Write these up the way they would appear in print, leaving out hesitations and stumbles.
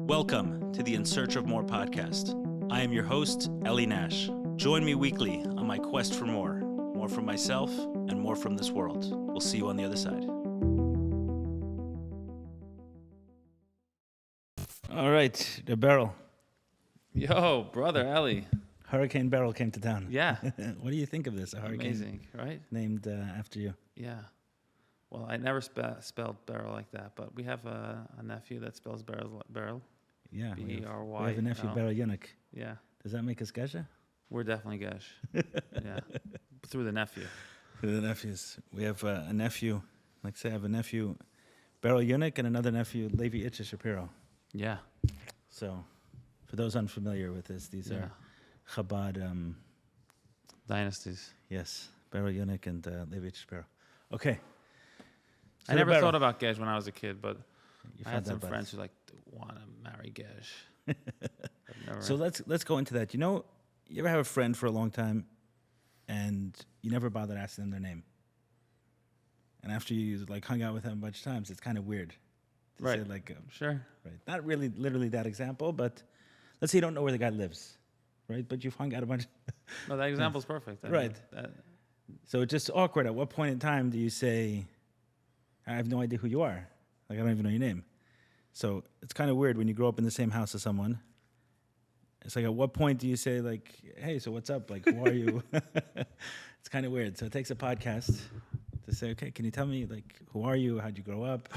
Welcome to the In Search of More podcast. I am your host, Eli Nash. Join me weekly on my quest for more from myself and more from this world. We'll see you on the other side. All right, the Beryl. Yo, brother Eli. Hurricane Beryl came to town. Yeah. What do you think of this? A hurricane Amazing, right? named after you. Yeah. Well, I never spelled Beryl like that, but we have a nephew that spells Beryl. Yeah, B-E-R-Y. we have a nephew, Beryl Yunik. Yeah. Does that make us Gesha? We're definitely Gesh. Yeah. Through the nephew. Through the nephews. We have a nephew, like say I have a nephew, Beryl Yunik, and another nephew, Levi Itcha Shapiro. Yeah. So, for those unfamiliar with this, these are Chabad dynasties. Yes, Berry Nash and Levi Shapiro. Okay. So I never thought about Gesh when I was a kid, but you I had some friends who want to marry Gesh. So let's go into that. You know, you ever have a friend for a long time, and you never bothered asking them their name, and after you hung out with them a bunch of times, it's kind of weird. To right. Say sure. Right. Not really, literally that example, but let's say you don't know where the guy lives. Right, but you've hung out a bunch. No, that example's perfect. Right. So it's just awkward. At what point in time do you say, I have no idea who you are? I don't even know your name. So it's kind of weird when you grow up in the same house as someone. It's at what point do you say, hey, so what's up? Who are you? It's kind of weird. So it takes a podcast to say, okay, can you tell me, who are you? How'd you grow up?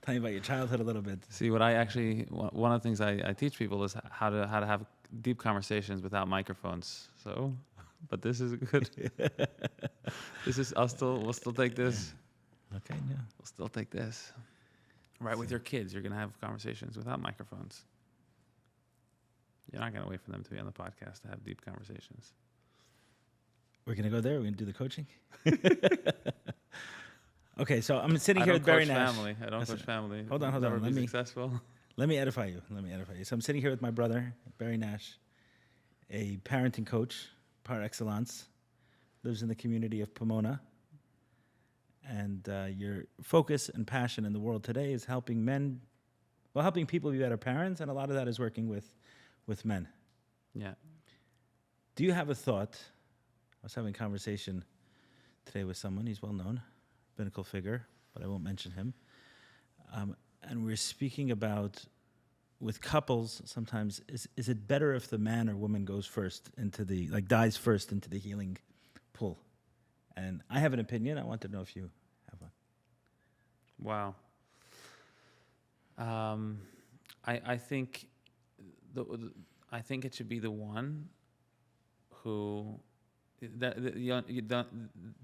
Tell me about your childhood a little bit. See, one of the things I teach people is how to have deep conversations without microphones. So, but this is good. We'll still take this. Okay, yeah. We'll still take this. Right, with your kids, you're going to have conversations without microphones. You're not going to wait for them to be on the podcast to have deep conversations. We're going to go there? We're going to do the coaching? Okay, so I'm sitting here with Berry Nash. I don't coach family. Hold on. Let me edify you. So I'm sitting here with my brother, Berry Nash, a parenting coach par excellence, lives in the community of Pomona. And your focus and passion in the world today is helping people be better parents, and a lot of that is working with men. Yeah. Do you have a thought? I was having a conversation today with someone, he's well known, biblical figure, but I won't mention him. And we're speaking about, with couples, sometimes, is it better if the man or woman goes first into dives first into the healing pool? And I have an opinion. I want to know if you have one. Wow. I think it should be the one who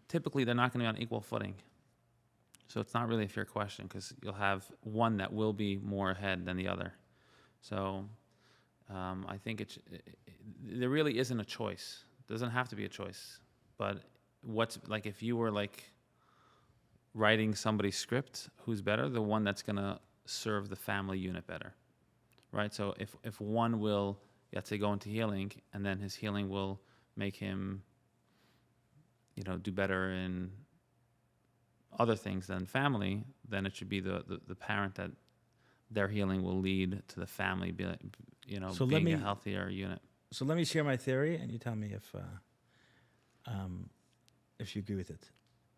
typically they're not going to be on equal footing. So it's not really a fair question because you'll have one that will be more ahead than the other. So I think there really isn't a choice. It doesn't have to be a choice. But if you were writing somebody's script, who's better? The one that's going to serve the family unit better, right? So if one will, let's say, go into healing, and then his healing will make him, do better in other things than family, then it should be the parent that their healing will lead to the family, being a healthier unit. So let me share my theory, and you tell me if you agree with it.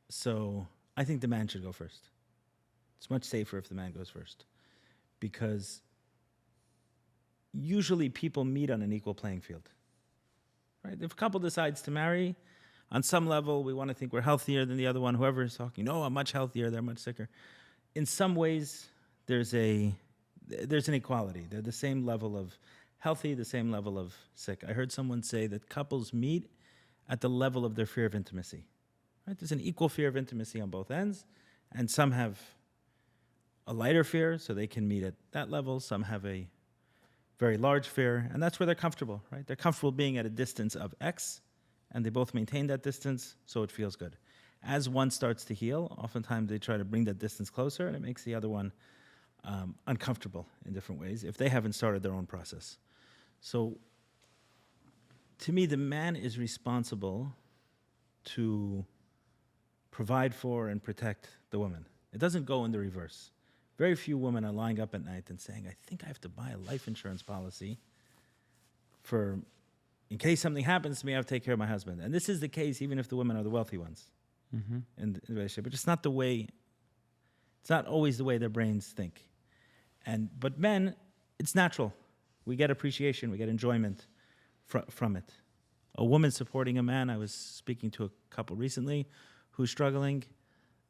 So I think the man should go first. It's much safer if the man goes first, because usually people meet on an equal playing field, right? If a couple decides to marry, on some level, we want to think we're healthier than the other one. Whoever is talking, no, I'm much healthier, they're much sicker. In some ways, there's an equality. They're the same level of healthy, the same level of sick. I heard someone say that couples meet at the level of their fear of intimacy. Right? There's an equal fear of intimacy on both ends, and some have a lighter fear, so they can meet at that level. Some have a very large fear, and that's where they're comfortable, right? They're comfortable being at a distance of X, and they both maintain that distance, so it feels good. As one starts to heal, oftentimes they try to bring that distance closer, and it makes the other one uncomfortable in different ways if they haven't started their own process. So, to me, the man is responsible to provide for and protect the woman. It doesn't go in the reverse. Very few women are lying up at night and saying, I think I have to buy a life insurance policy for, in case something happens to me, I have to take care of my husband. And this is the case even if the women are the wealthy ones in the relationship. But it's not the way, it's not always the way their brains think. But men, it's natural. We get appreciation, we get enjoyment from it. A woman supporting a man, I was speaking to a couple recently who's struggling.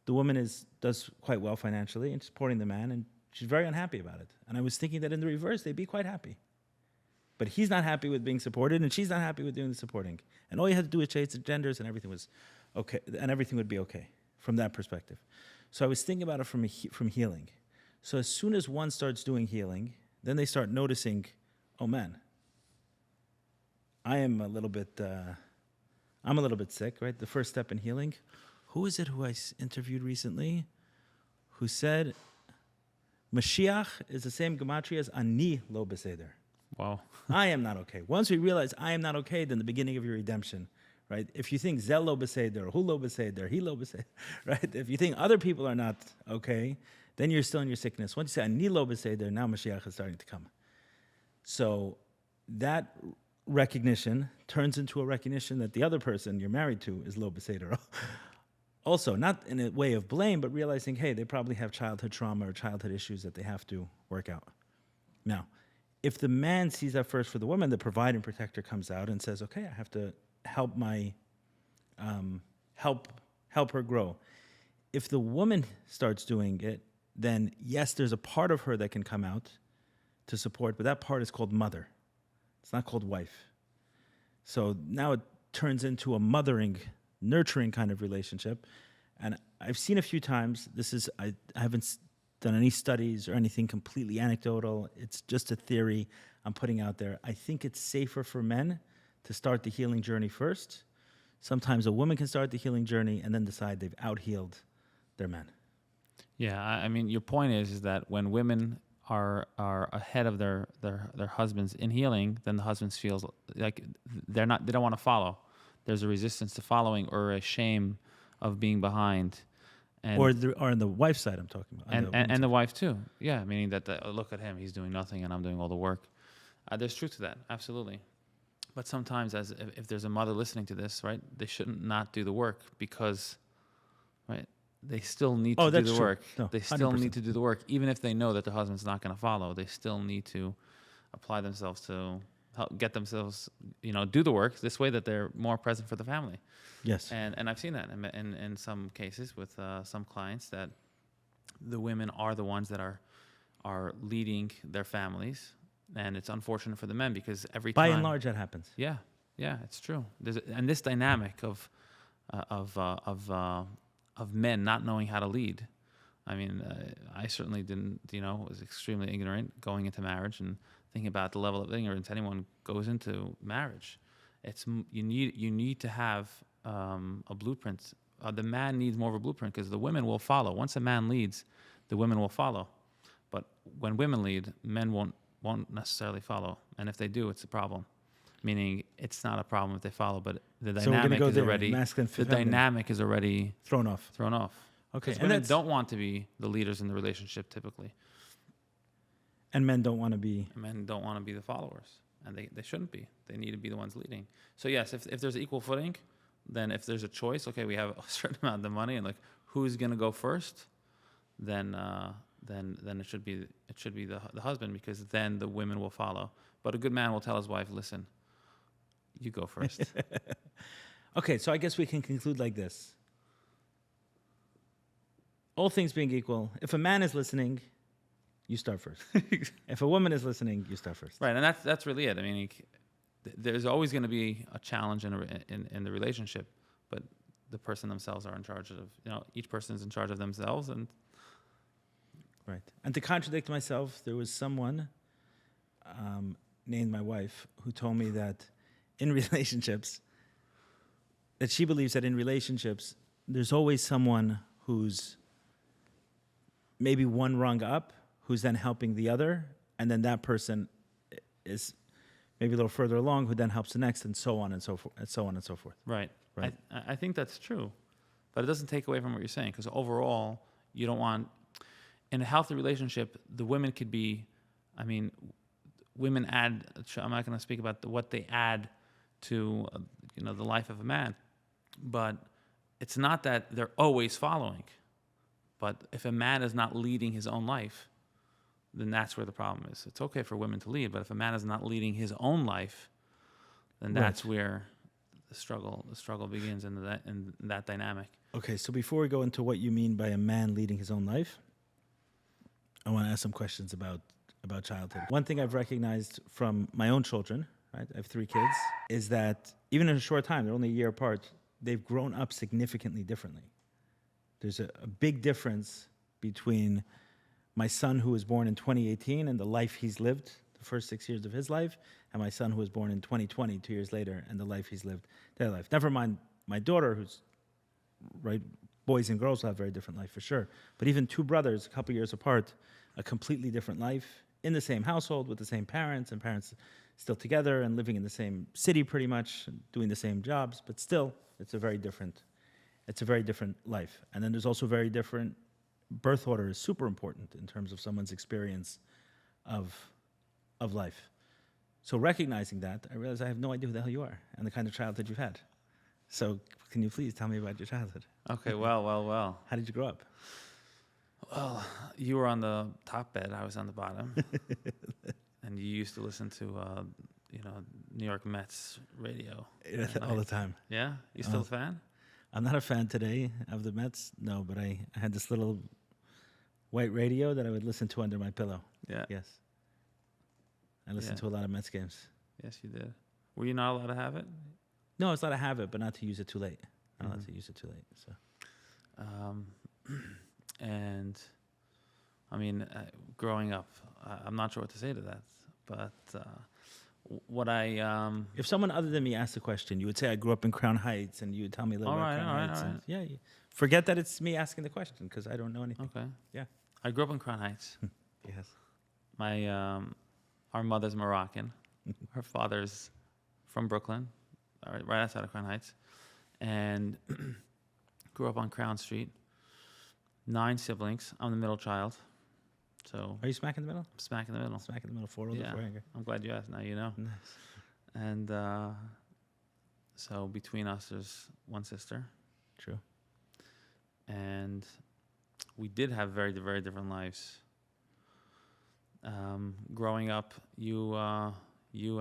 The woman does quite well financially and supporting the man, and she's very unhappy about it. And I was thinking that in the reverse, they'd be quite happy. But he's not happy with being supported, and she's not happy with doing the supporting. And all you had to do was change the genders, and everything was okay, and everything would be okay from that perspective. So I was thinking about it from healing. So as soon as one starts doing healing, then they start noticing, oh man, I'm a little bit sick, right? The first step in healing. Who is it who I interviewed recently who said Mashiach is the same gematria as ani lo beseder. Wow. I am not okay. Once we realize I am not okay, then the beginning of your redemption, right? If you think zel lo beseder, hu lo beseder, he lo beseder, right? If you think other people are not okay, then you're still in your sickness. Once you say ani lo beseder, now Mashiach is starting to come. So that recognition turns into a recognition that the other person you're married to is lo beseder. Also, not in a way of blame, but realizing, hey, they probably have childhood trauma or childhood issues that they have to work out. Now, if the man sees that first for the woman, the provider and protector comes out and says, okay, I have to help help her grow. If the woman starts doing it, then yes, there's a part of her that can come out to support, but that part is called mother. It's not called wife. So now it turns into a mothering, nurturing kind of relationship. And I've seen a few times, I haven't done any studies or anything completely anecdotal. It's just a theory I'm putting out there. I think it's safer for men to start the healing journey first. Sometimes a woman can start the healing journey and then decide they've out-healed their men. Yeah, I mean, your point is that when women are ahead of their husbands in healing, then the husbands feels like they don't want to follow. There's a resistance to following or a shame of being behind. And or on the wife's side I'm talking about. And the wife too. Yeah, meaning that look at him, he's doing nothing and I'm doing all the work. There's truth to that, absolutely. But sometimes if there's a mother listening to this, right, they shouldn't not do the work because, right, they still need to do the work. No, they still 100%. Need to do the work. Even if they know that their husband's not going to follow, they still need to apply themselves to help get themselves, do the work this way that they're more present for the family. Yes. And I've seen that in some cases with some clients that the women are the ones that are leading their families. And it's unfortunate for the men because every time... By and large, that happens. Yeah, it's true. And this dynamic of men not knowing how to lead. I mean, I certainly didn't, was extremely ignorant going into marriage and thinking about the level of ignorance anyone goes into marriage. It's you need to have a blueprint. The man needs more of a blueprint because the women will follow. Once a man leads, the women will follow. But when women lead, men won't necessarily follow. And if they do, it's a problem. Meaning, it's not a problem if they follow, but the dynamic is already thrown off. Okay, and women don't want to be the leaders in the relationship typically, and men don't want to be. The followers, and they shouldn't be. They need to be the ones leading. So yes, if there's equal footing, then if there's a choice, okay, we have a certain amount of money, and like who's going to go first, then it should be the husband because then the women will follow. But a good man will tell his wife, listen. You go first. Okay, so I guess we can conclude like this. All things being equal, if a man is listening, you start first. If a woman is listening, you start first. Right, and that's really it. I mean, there's always going to be a challenge in the relationship, but the person themselves are in charge of, each person is in charge of themselves. And right. And to contradict myself, there was someone named my wife who told me that in relationships, that she believes that in relationships, there's always someone who's maybe one rung up, who's then helping the other, and then that person is maybe a little further along, who then helps the next, and so on and so forth, and so on and so forth. Right. I think that's true, but it doesn't take away from what you're saying, because overall, you don't want... in a healthy relationship, the women could be, I mean, women add, I'm not going to speak about what they add to, the life of a man, but it's not that they're always following. But if a man is not leading his own life, then that's where the problem is. It's okay for women to lead, but if a man is not leading his own life, then that's where the struggle begins in that dynamic. Okay, so before we go into what you mean by a man leading his own life, I want to ask some questions about childhood. One thing I've recognized from my own children, right? I have 3 kids, is that even in a short time, they're only a year apart, they've grown up significantly differently. There's a big difference between my son who was born in 2018 and the life he's lived, the first 6 years of his life, and my son who was born in 2020, 2 years later, and the life he's lived, their life. Never mind my daughter, who's, right, boys and girls will have a very different life for sure. But even 2 brothers, a couple years apart, a completely different life, in the same household with the same parents, and parents still together and living in the same city pretty much, and doing the same jobs, but still, it's a very different life. And then there's also very different birth order is super important in terms of someone's experience of life. So recognizing that, I realize I have no idea who the hell you are and the kind of childhood you've had. So can you please tell me about your childhood? Okay, well. How did you grow up? Well, you were on the top bed, I was on the bottom. And you used to listen to, New York Mets radio. All the time. Yeah? You still a fan? I'm not a fan today of the Mets, no, but I had this little white radio that I would listen to under my pillow. Yeah. Yes. I listened to a lot of Mets games. Yes, you did. Were you not allowed to have it? No, it's allowed to have it, but not to use it too late. Not allowed to use it too late. So. And, I mean, growing up, I'm not sure what to say to that, but what I... If someone other than me asked the question, you would say, I grew up in Crown Heights, and you would tell me a little about Crown Heights. All right. Yeah, forget that it's me asking the question, because I don't know anything. Okay. Yeah. I grew up in Crown Heights. Yes. Our mother's Moroccan. Her father's from Brooklyn, right outside of Crown Heights. And grew up on Crown Street. 9 siblings. I'm the middle child. So Are you smack in the middle? I'm smack in the middle. Smack in the middle, 4 older, 4 younger. I'm glad you asked. Now you know. Nice. And so between us, there's 1 sister. True. And we did have very, very different lives. Growing up, you and you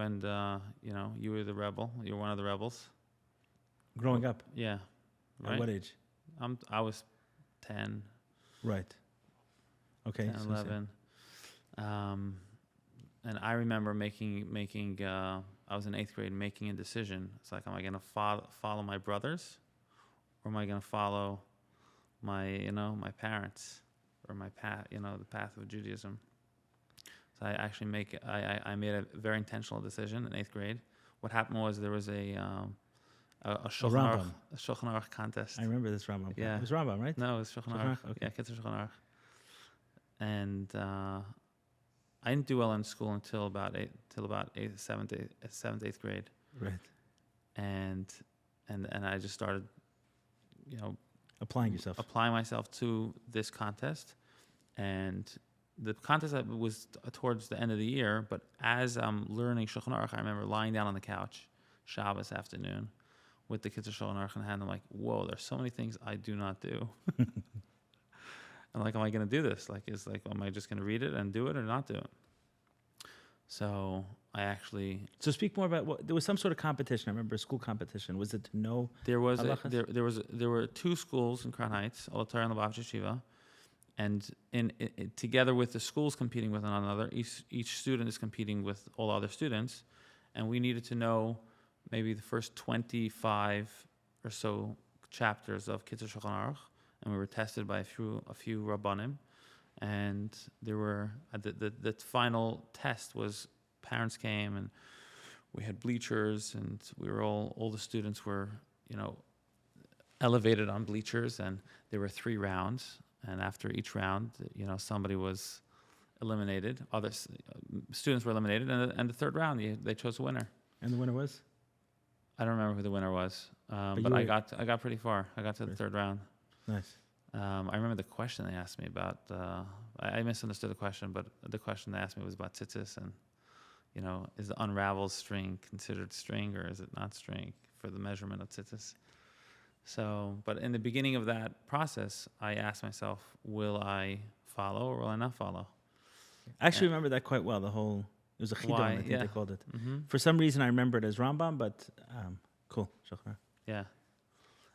were the rebel. You were one of the rebels. Growing up? Yeah. Right? At what age? I was 10. Right. Okay. 10, 11. And I remember making I was in 8th grade, making a decision. It's like, am I going to follow my brothers, or am I going to follow my parents, or my path, the path of Judaism? So I actually I made a very intentional decision in 8th grade. What happened was there was a Shulchan Aruch contest. I remember this Rambam. Yeah. It was Rambam, right? No, it was Shulchan Aruch. Okay. Yeah, Kitzur Shulchan Aruch. And I didn't do well in school until about 7th, 8th grade. Right. And I just started, Applying yourself. applying myself to this contest. And the contest was towards the end of the year, but as I'm learning Shulchan Aruch, I remember lying down on the couch, Shabbos afternoon, with the Kitzur Shulchan Aruch in hand. I'm like, whoa, there's so many things I do not do. I'm like, am I going to do this? Am I just going to read it and do it or not do it? So I actually... So speak more about there was some sort of competition. I remember a school competition. Was it to know There was halachas? there were 2 schools in Crown Heights, Torah and Yeshiva, and together with the schools competing with one another, each student is competing with all other students, and we needed to know maybe the first 25 or so chapters of Kitzur Shulchan Aruch, and we were tested by a few rabbanim, and there were the final test was parents came, and we had bleachers, and we were all the students were elevated on bleachers, and there were 3 rounds, and after each round somebody was eliminated, other students were eliminated, and the 3rd round they chose a winner. And the winner was? I don't remember who the winner was, but I got pretty far. I got to the 3rd round. Nice. I remember the question they asked me about I misunderstood the question, but the question they asked me was about tzitzis and, is the unraveled string considered string or is it not string for the measurement of tzitzis? So, but in the beginning of that process, I asked myself, will I follow or will I not follow? I actually remember that quite well. It was a chidon, Why? I think Yeah. they called it. Mm-hmm. For some reason, I remember it as Rambam, but cool. Shachar. Yeah.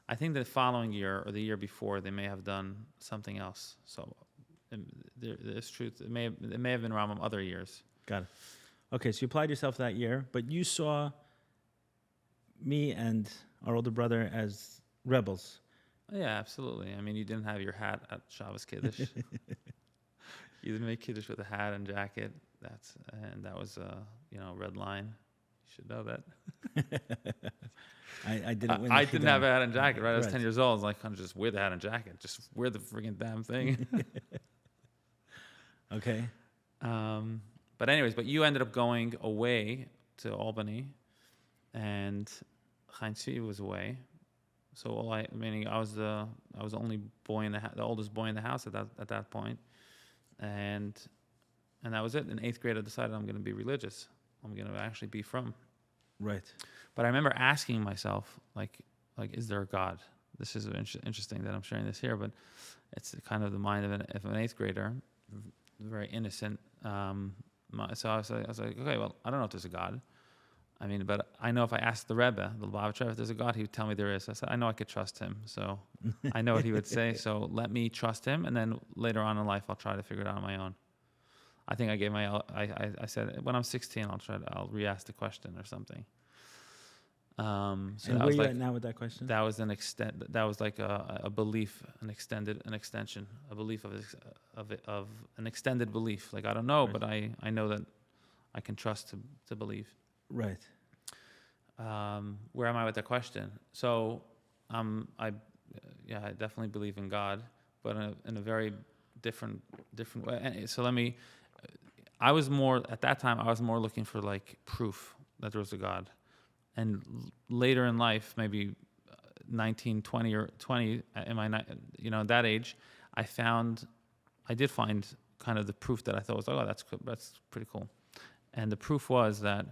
I think the following year or the year before, they may have done something else. So there's truth. It may have been Rambam other years. Got it. Okay, so you applied yourself that year, but you saw me and our older brother as rebels. Yeah, absolutely. I mean, you didn't have your hat at Shabbos Kiddush. You didn't make Kiddush with a hat and jacket. That was a red line. You should know that. I didn't win. I didn't have a hat and jacket, right? I was Right. 10 years old. I was like, I'm just wear the hat and jacket. Just wear the freaking damn thing. Okay. But anyways, you ended up going away to Albany, and Chaim Tzvi was away. So I was the only boy the oldest boy in the house at that point, and that was it. In 8th grade, I decided I'm going to be religious. I'm going to actually be from. Right. But I remember asking myself, like, is there a God? This is interesting that I'm sharing this here, but it's kind of the mind of an 8th grader, very innocent. So I was like, okay, well, I don't know if there's a God. I mean, but I know if I asked the Rebbe, the Lubavitcher, if there's a God, he would tell me there is. I said, I know I could trust him. So I know what he would say. So let me trust him, and then later on in life, I'll try to figure it out on my own. I think I said when I'm 16, I'll re-ask the question or something. So And that where was you like at now with that question? that was that was like a belief, an extension, a belief of an extended belief. Like I don't know, Right. but I know that I can trust to believe. Right. Where am I with that question? So, I definitely believe in God, but in a very different way. And so I was more at that time. I was more looking for like proof that there was a God, and later in life, maybe 19, 20 or 20, in that age, I did find kind of the proof that I thought was, oh, that's pretty cool. And the proof was that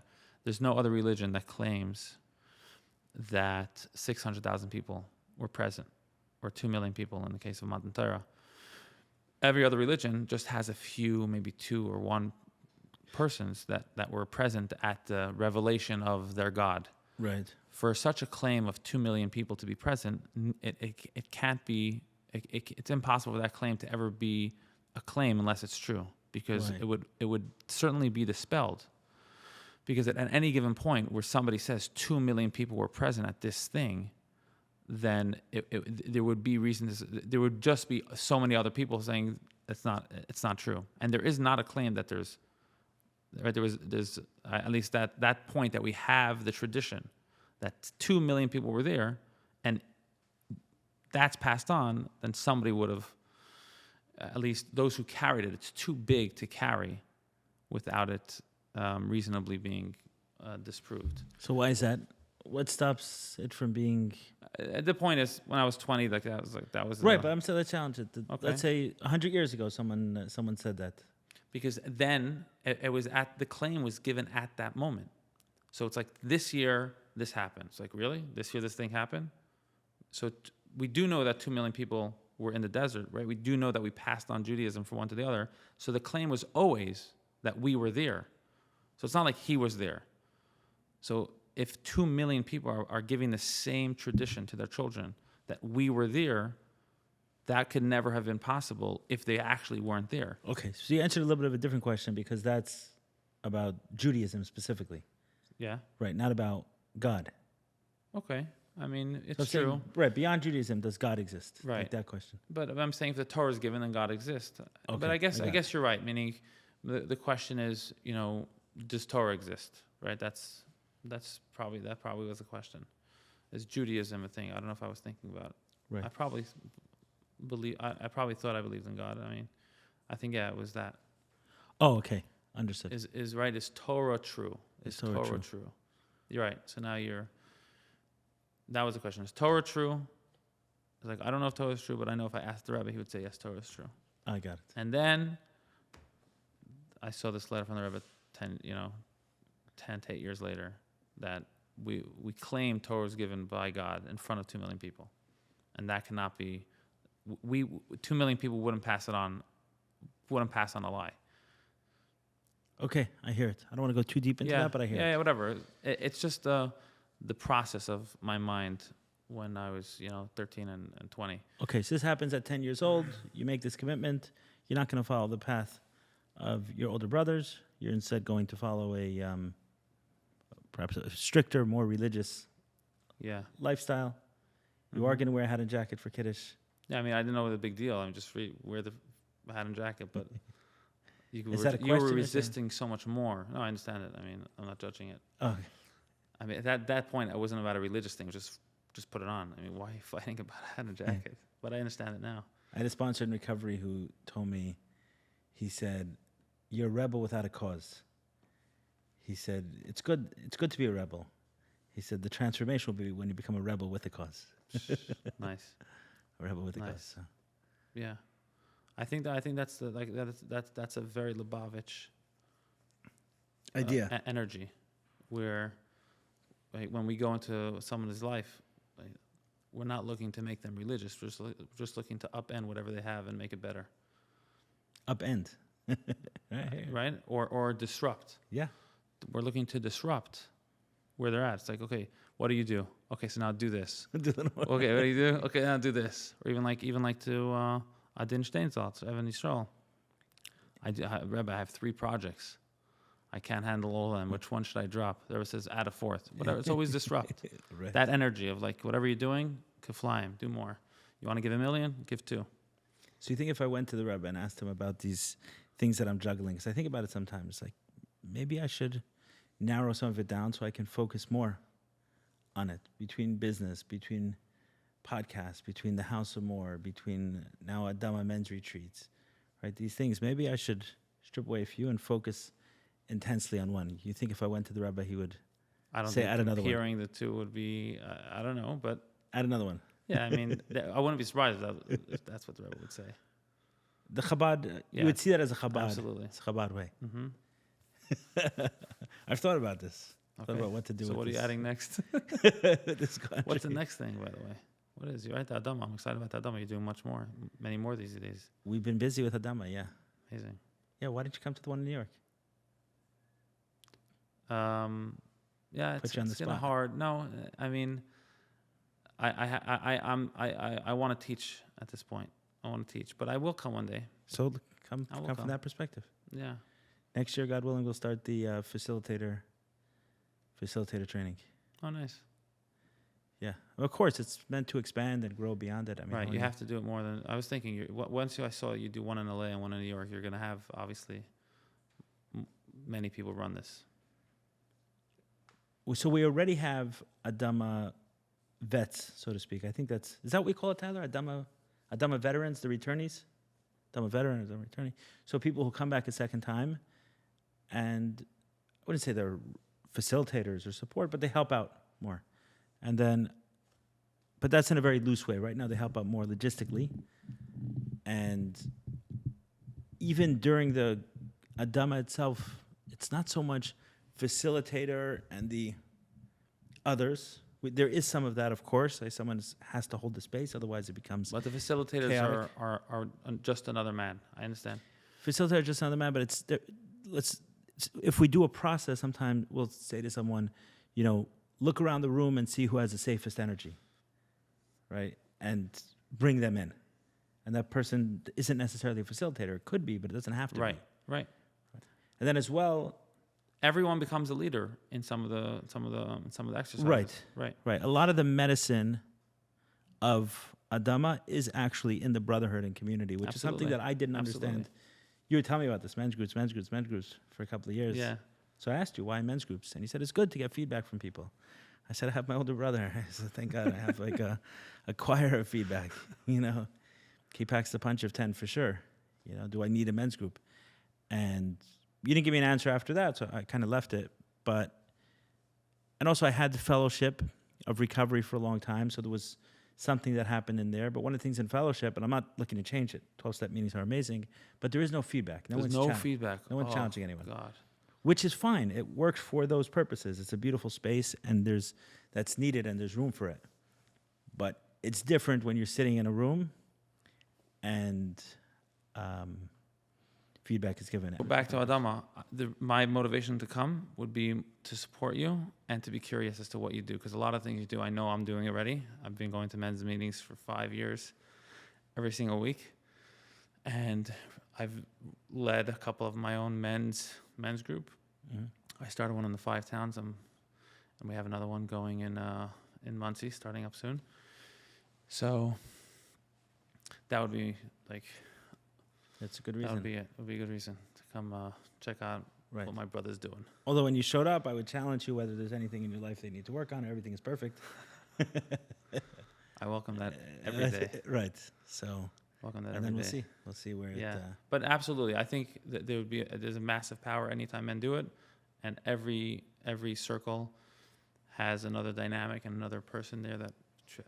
there's no other religion that claims that 600,000 people were present, or 2 million people in the case of Matan Torah. Every other religion just has a few, maybe 2 or 1 persons that were present at the revelation of their God. Right. For such a claim of 2 million people to be present, it can't be, it's impossible for that claim to ever be a claim unless it's true, because Right. it would certainly be dispelled. Because at any given point where somebody says 2 million people were present at this thing, then there would be reasons. There would just be so many other people saying it's not true, and there is not a claim that there's. Right, there's at least that point that we have the tradition that 2 million people were there, and that's passed on. Then somebody would have, at least those who carried it. It's too big to carry without it reasonably being disproved. So why is that? What stops it from being The point is, when I was 20, that was right? But I'm still a challenge. Okay. Let's say 100 years ago, someone said that. Because then it was the claim was given at that moment. So it's like, this year this happened. It's like, really? This year this thing happened? So we do know that 2 million people were in the desert, right? We do know that we passed on Judaism from one to the other. So the claim was always that we were there. So it's not like he was there. So if 2 million people are giving the same tradition to their children that we were there, that could never have been possible if they actually weren't there. Okay, so you answered a little bit of a different question, because that's about Judaism specifically, Yeah. right? Not about God. Okay. I mean, So it's I'm saying, true. right, beyond Judaism, does God exist? Right. Like that question. But I'm saying if the Torah is given, then God exists. Okay, But I I guess got it. you're right. Meaning, the question is, does Torah exist? Right. That probably was the question. Is Judaism a thing? I don't know if I was thinking about it. Right. I probably thought I believed in God. I mean, I think it was that. Oh, okay. Understood. Is right? Is Torah true? Is Torah true? You're right. So now that was the question. Is Torah true? It's like, I don't know if Torah is true, but I know if I asked the Rebbe, he would say, yes, Torah is true. I got it. And then I saw this letter from the Rebbe 10 to 8 years later that we claim Torah was given by God in front of 2 million people, and that cannot be. 2 million people wouldn't pass on a lie. Okay, I hear it. I don't want to go too deep into that, but I hear it. Yeah, whatever. It's just the process of my mind when I was 13 and 20. Okay, so this happens at 10 years old. You make this commitment. You're not going to follow the path of your older brothers. You're instead going to follow a perhaps a stricter, more religious lifestyle. You are going to wear a hat and jacket for Kiddush. Yeah, I mean, I didn't know it was a big deal. I mean, just wear the hat and jacket, but you were resisting so much more. No, I understand it. I mean, I'm not judging it. Okay. I mean, at that point, it wasn't about a religious thing. It was just put it on. I mean, why are you fighting about a hat and jacket? But I understand it now. I had a sponsor in recovery who told me, he said, "You're a rebel without a cause." He said, it's good to be a rebel. He said, the transformation will be when you become a rebel with a cause. Nice. A rebel with a cause. So. Yeah. I think that's that's a very Lubavitch idea. Energy, where when we go into someone's life, we're not looking to make them religious. We're just looking to upend whatever they have and make it better. Upend. Right? Or disrupt. Yeah. We're looking to disrupt where they're at. It's like, okay, what do you do? Okay, so now do this. Okay, what do you do? Okay, now do this. Or even like to Adin Steinsaltz, Evan Yisrael. Rebbe, I have 3 projects. I can't handle all of them. Which one should I drop? There it says add a 4th. Whatever. It's always disrupt. Right. That energy of like whatever you're doing, kaflaim, do more. You want to give $1 million? Give 2. So you think if I went to the Rebbe and asked him about these things that I'm juggling, because I think about it sometimes, like maybe I should narrow some of it down so I can focus more on it, between business, between podcasts, between the House of More, between now Adama men's retreats, right? These things, maybe I should strip away a few and focus intensely on one. You think if I went to the Rebbe, he would say add another one? Hearing the 2 would be, I don't know, but... Add another one. Yeah, I mean, I wouldn't be surprised if that's what the Rebbe would say. The Chabad, you would see that as a Chabad. Absolutely. It's a Chabad way. Mm-hmm. I've thought about this. Okay. Thought about what to do with this. So what are you adding next? What's the next thing, by the way? What is? You're right, the Adama. I'm excited about the Adama. You're doing many more these days. We've been busy with Adama, yeah. Amazing. Yeah, why didn't you come to the one in New York? Yeah, it's kind of hard. No, I mean, I want to teach at this point. I want to teach, but I will come one day. So come from that perspective. Yeah. Next year, God willing, we'll start the facilitator training. Oh, nice. Yeah, of course, it's meant to expand and grow beyond it. I mean, right, you have to do it more than I was thinking. Once I saw you do one in LA and one in New York, you're going to have obviously many people run this. So we already have Adama vets, so to speak. I think is that what we call it, Tyler? Adama veterans, the returnees. Adama veterans, Adama returnee. So people who come back a second time, and I wouldn't say they're facilitators or support, but they help out more. And then, but that's in a very loose way. Right now, they help out more logistically. And even during the Adama itself, it's not so much facilitator and the others. There is some of that, of course. Someone has to hold the space, otherwise it becomes But the facilitators are just another man. I understand. Facilitator just another man, but if we do a process, sometimes we'll say to someone, look around the room and see who has the safest energy, right? And bring them in. And that person isn't necessarily a facilitator. It could be, but it doesn't have to be. Right. And then as well, everyone becomes a leader in some of the exercises. Right. A lot of the medicine of Adama is actually in the brotherhood and community, which is something that I didn't understand. You were telling me about this men's groups for a couple of years. Yeah. So I asked you, why men's groups? And you said, it's good to get feedback from people. I said, I have my older brother. I said, thank God I have like a choir of feedback. He packs the punch of 10 for sure. Do I need a men's group? And you didn't give me an answer after that, so I kind of left it. And also I had the fellowship of recovery for a long time, so there was something that happened in there. But one of the things in fellowship, and I'm not looking to change it, 12-step meetings are amazing, but there is no feedback. There's no feedback. No one's challenging anyone. God. Which is fine. It works for those purposes. It's a beautiful space, and that's needed, and there's room for it. But it's different when you're sitting in a room and feedback is given. Go back to Adama. My motivation to come would be to support you and to be curious as to what you do, because a lot of things you do, I know I'm doing already. I've been going to men's meetings for 5 years, every single week, and I've led a couple of my own men's group. Mm-hmm. I started one in the 5 towns, and we have another one going in Muncie, starting up soon. So that would be like. That's a good reason. That would be it. It would be a good reason to come check out what my brother's doing. Although when you showed up, I would challenge you whether there's anything in your life they need to work on, or everything is perfect. I welcome that every day. Right. So. Welcome that and every then we'll day. see. We'll see where. Yeah. But absolutely, I think that there's a massive power anytime men do it, and every circle has another dynamic and another person there that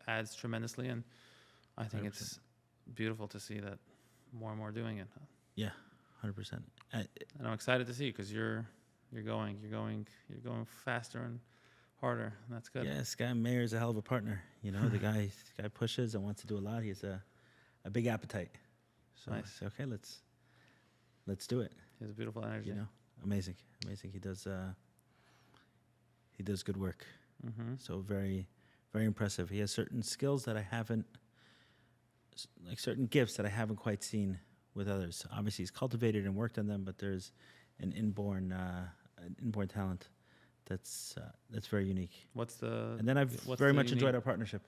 adds tremendously, and I think 100%. It's beautiful to see that more and more doing it. Yeah, 100%. And I'm excited to see you because you're going faster and harder. And that's good. Yeah, this guy Mayor is a hell of a partner. You know, the guy pushes and wants to do a lot. He has a big appetite. So nice. Okay, let's do it. He has a beautiful energy. You know, amazing. He does good work. Mm-hmm. So very, very impressive. He has certain skills that I haven't, like certain gifts that I haven't quite seen with others. Obviously, he's cultivated and worked on them, but there's an inborn talent that's very unique. And then I've very much enjoyed our partnership.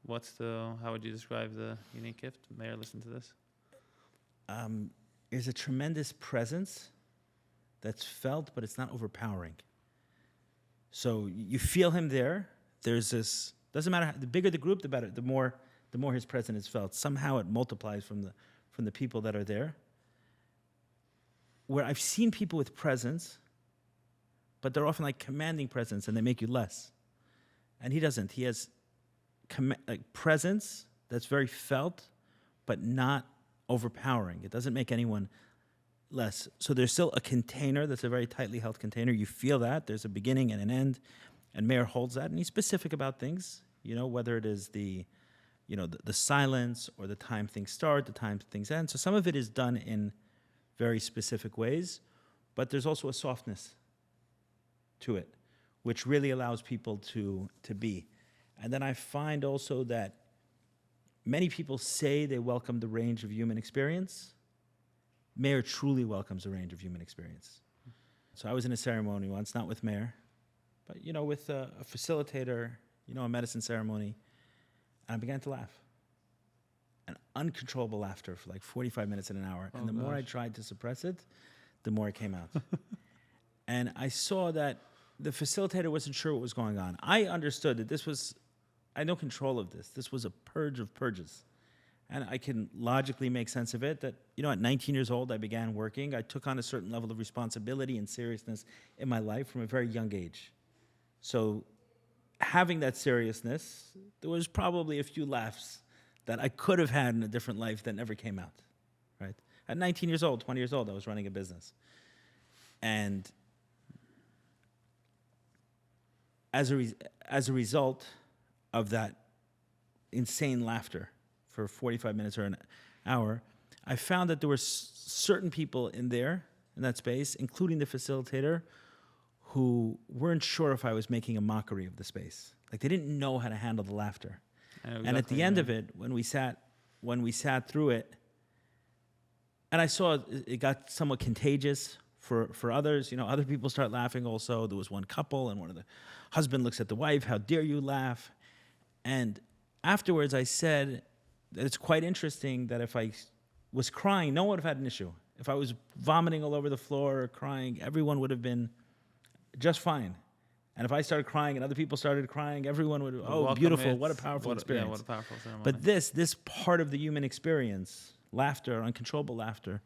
How would you describe the unique gift? Mayor, listen to this. There's a tremendous presence that's felt, but it's not overpowering. So you feel him there. There's this, doesn't matter, the bigger the group, the better, the more his presence is felt. Somehow it multiplies from the people that are there. Where I've seen people with presence, but they're often like commanding presence, and they make you less. And he doesn't. He has presence that's very felt, but not overpowering. It doesn't make anyone less. So there's still a container that's a very tightly held container. You feel that. There's a beginning and an end. And Mayor holds that, and he's specific about things, whether it is the silence or the time things start, the time things end. So some of it is done in very specific ways, but there's also a softness to it, which really allows people to be. And then I find also that many people say they welcome the range of human experience. Mayor truly welcomes a range of human experience. So I was in a ceremony once, not with Mayor, but with a facilitator, a medicine ceremony, and I began to laugh. An uncontrollable laughter for like 45 minutes and an hour. And the more I tried to suppress it, the more it came out. And I saw that the facilitator wasn't sure what was going on. I understood that I had no control of this. This was a purge of purges. And I can logically make sense of it that, at 19 years old, I began working. I took on a certain level of responsibility and seriousness in my life from a very young age. So having that seriousness, there was probably a few laughs that I could have had in a different life that never came out, right? At 19 years old, 20 years old, I was running a business. And as a result of that insane laughter for 45 minutes or an hour, I found that there were certain people in that space, including the facilitator, who weren't sure if I was making a mockery of the space. Like they didn't know how to handle the laughter. And at the end of it, when we sat through it, and I saw it got somewhat contagious for others. Other people start laughing also. There was one couple, and one of the husband looks at the wife, "How dare you laugh?" And afterwards, I said that it's quite interesting that if I was crying, no one would have had an issue. If I was vomiting all over the floor or crying, everyone would have been just fine. And if I started crying and other people started crying, everyone would, beautiful, what a powerful experience. Yeah, what a powerful ceremony. But this part of the human experience, laughter, uncontrollable laughter,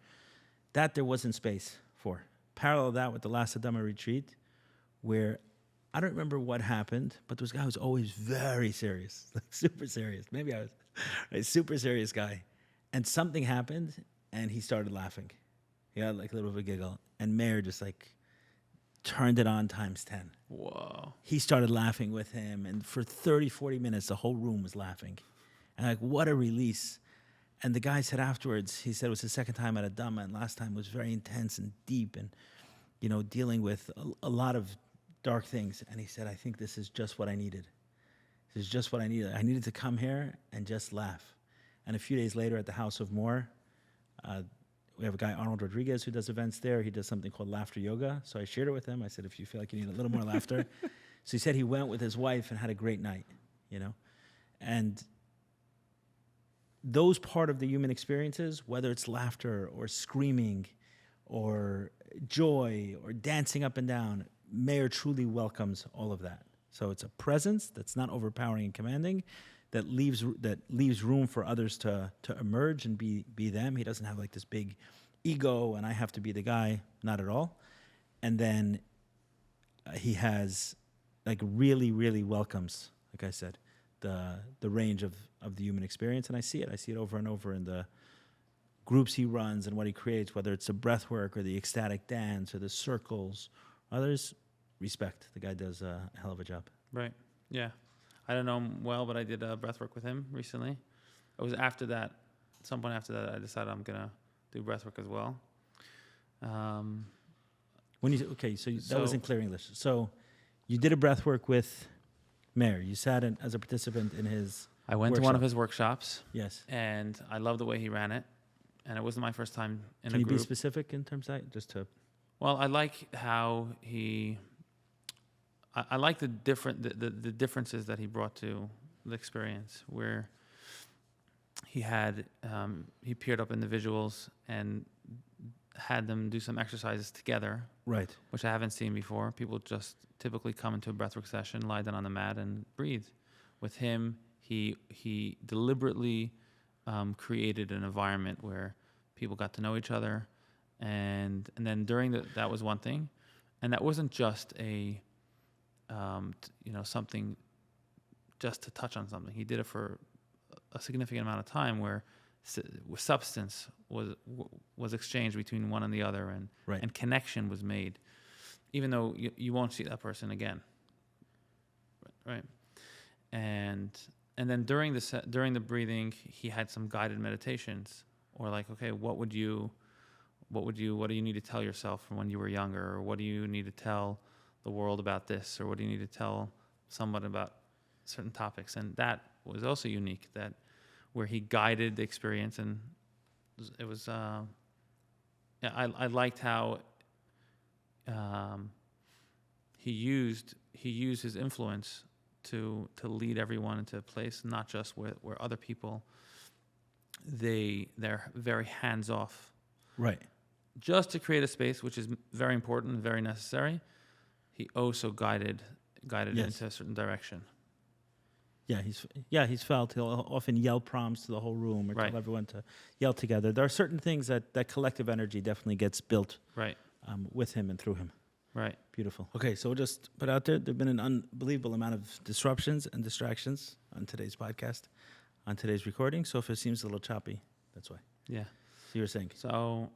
that there wasn't space for. Parallel that with the last Adama retreat, where I don't remember what happened, but this guy was always very serious, like super serious. Maybe I was a super serious guy. And something happened and he started laughing. He had like a little bit of a giggle. And Mayor just like turned it on times 10. Whoa. He started laughing with him. And for 30, 40 minutes, the whole room was laughing. And like, what a release. And the guy said afterwards, he said it was his second time at Adama, and last time was very intense and deep and, you know, dealing with a lot of dark things. And he said, I think this is just what I needed. This is just what I needed. I needed to come here and just laugh. And a few days later at the House of More, we have a guy, Arnold Rodriguez, who does events there. He does something called laughter yoga. So I shared it with him. I said, if you feel like you need a little more laughter. So he said he went with his wife and had a great night, you know. And those part of the human experiences, whether it's laughter or screaming or joy or dancing up and down, Mayor truly welcomes all of that. So it's a presence that's not overpowering and commanding, that leaves room for others to emerge and be them. He doesn't have like this big ego and I have to be the guy, not at all. And then he has like really, really welcomes, like I said, the range of the human experience. And I see it over and over in the groups he runs and what he creates, whether it's the breath work or the ecstatic dance or the circles. Others, respect. The guy does a hell of a job. Right. Yeah. I don't know him well, but I did breath work with him recently. It was after that, at some point after that, I decided I'm going to do breath work as well. That wasn't clear English. So you did a breath work with Mayor. You sat in as a participant in his I went to one of his workshops. Yes. And I loved the way he ran it. And it wasn't my first time in a Can you group. be specific in terms of that? Just to... Well, I like how I like the differences that he brought to the experience, where he had he paired up individuals and had them do some exercises together, Right. which I haven't seen before. People just typically come into a breathwork session, lie down on the mat, and breathe. With him, he deliberately created an environment where people got to know each other, and then during that was one thing, and that wasn't just a something just to touch on something. He did it for a significant amount of time, where substance was exchanged between one and the other, and Right. and connection was made, even though you won't see that person again. Right. And then during the breathing, he had some guided meditations, or like, okay, what do you need to tell yourself from when you were younger, or what do you need to tell the world about this, or what do you need to tell someone about certain topics? And that was also unique, that where he guided the experience, and it was I liked how he used his influence to lead everyone into a place, not just where other people they're very hands off, Right. just to create a space, which is very important and very necessary. He also guided Yes. into a certain direction. He's felt. He'll often yell prompts to the whole room or Right. tell everyone to yell together. There are certain things that collective energy definitely gets built Right. with him and through him. Right. Beautiful. Okay, so we'll just put out there have been an unbelievable amount of disruptions and distractions on today's podcast, on today's recording. So if it seems a little choppy, that's why. Yeah. So you were saying. So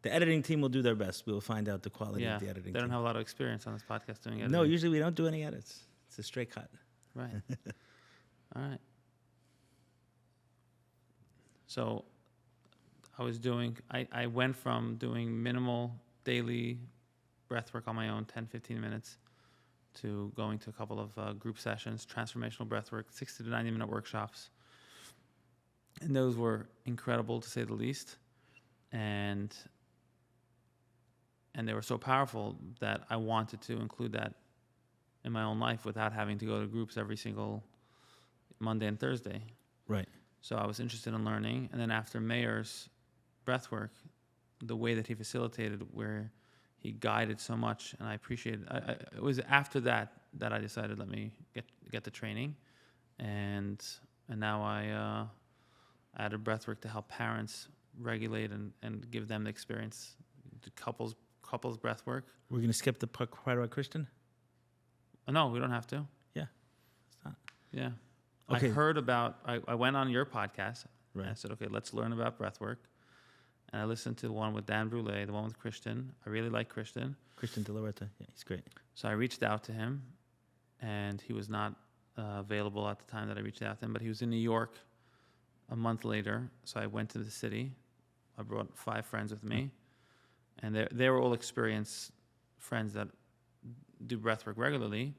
The editing team will do their best. We will find out the quality yeah, of the editing they don't team. have a lot of experience on this podcast doing editing. No, usually we don't do any edits. It's a straight cut. Right. All right. So I went from doing minimal daily breath work on my own, 10, 15 minutes, to going to a couple of group sessions, transformational breath work, 60 to 90 minute workshops. And those were incredible, to say the least. And they were so powerful that I wanted to include that in my own life without having to go to groups every single Monday and Thursday. Right. So I was interested in learning. And then after Mayor's breathwork, the way that he facilitated, where he guided so much, and I appreciated it was after that I decided, let me get the training. And now I added breathwork to help parents regulate and give them the experience. The couples breathwork. We're going to skip the part about Christian? No, we don't have to. Yeah. It's not. Yeah. Okay. I heard about, I went on your podcast. Right. And I said, okay, let's learn about breathwork. And I listened to the one with Dan Brule, the one with Christian. I really like Christian. Christian De La Huerta. Yeah, he's great. So I reached out to him, and he was not available at the time that I reached out to him, but he was in New York a month later. So I went to the city. I brought 5 friends with me, and they were all experienced friends that do breathwork regularly.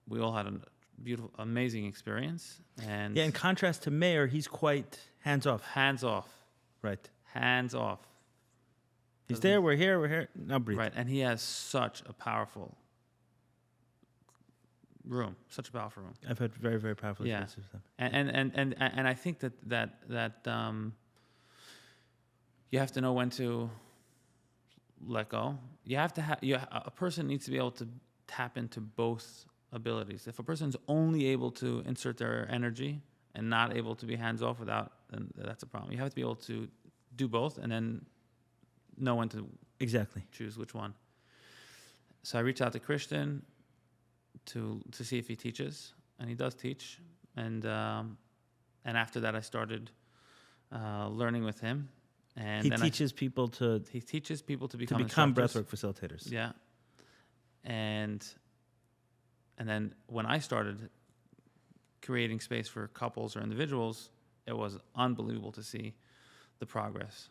We all had a beautiful, amazing experience. And Yeah, in contrast to Meir, he's quite hands-off. hands off, Right. hands off. He's there, we're here. Now breathe. Right, and he has such a powerful room, such a powerful room. I've had very, very powerful Yeah. experiences with them. And I think that you have to know when to let go. You have to have a person needs to be able to tap into both abilities. If a person's only able to insert their energy and not able to be hands off without, then that's a problem. You have to be able to do both and then know when to Exactly. choose which one. So I reached out to Christian to see if he teaches, and he does teach. And after that, I started learning with him. And He then teaches people to he teaches people to become breathwork instructors. facilitators. Yeah. And then when I started creating space for couples or individuals, it was unbelievable to see the progress.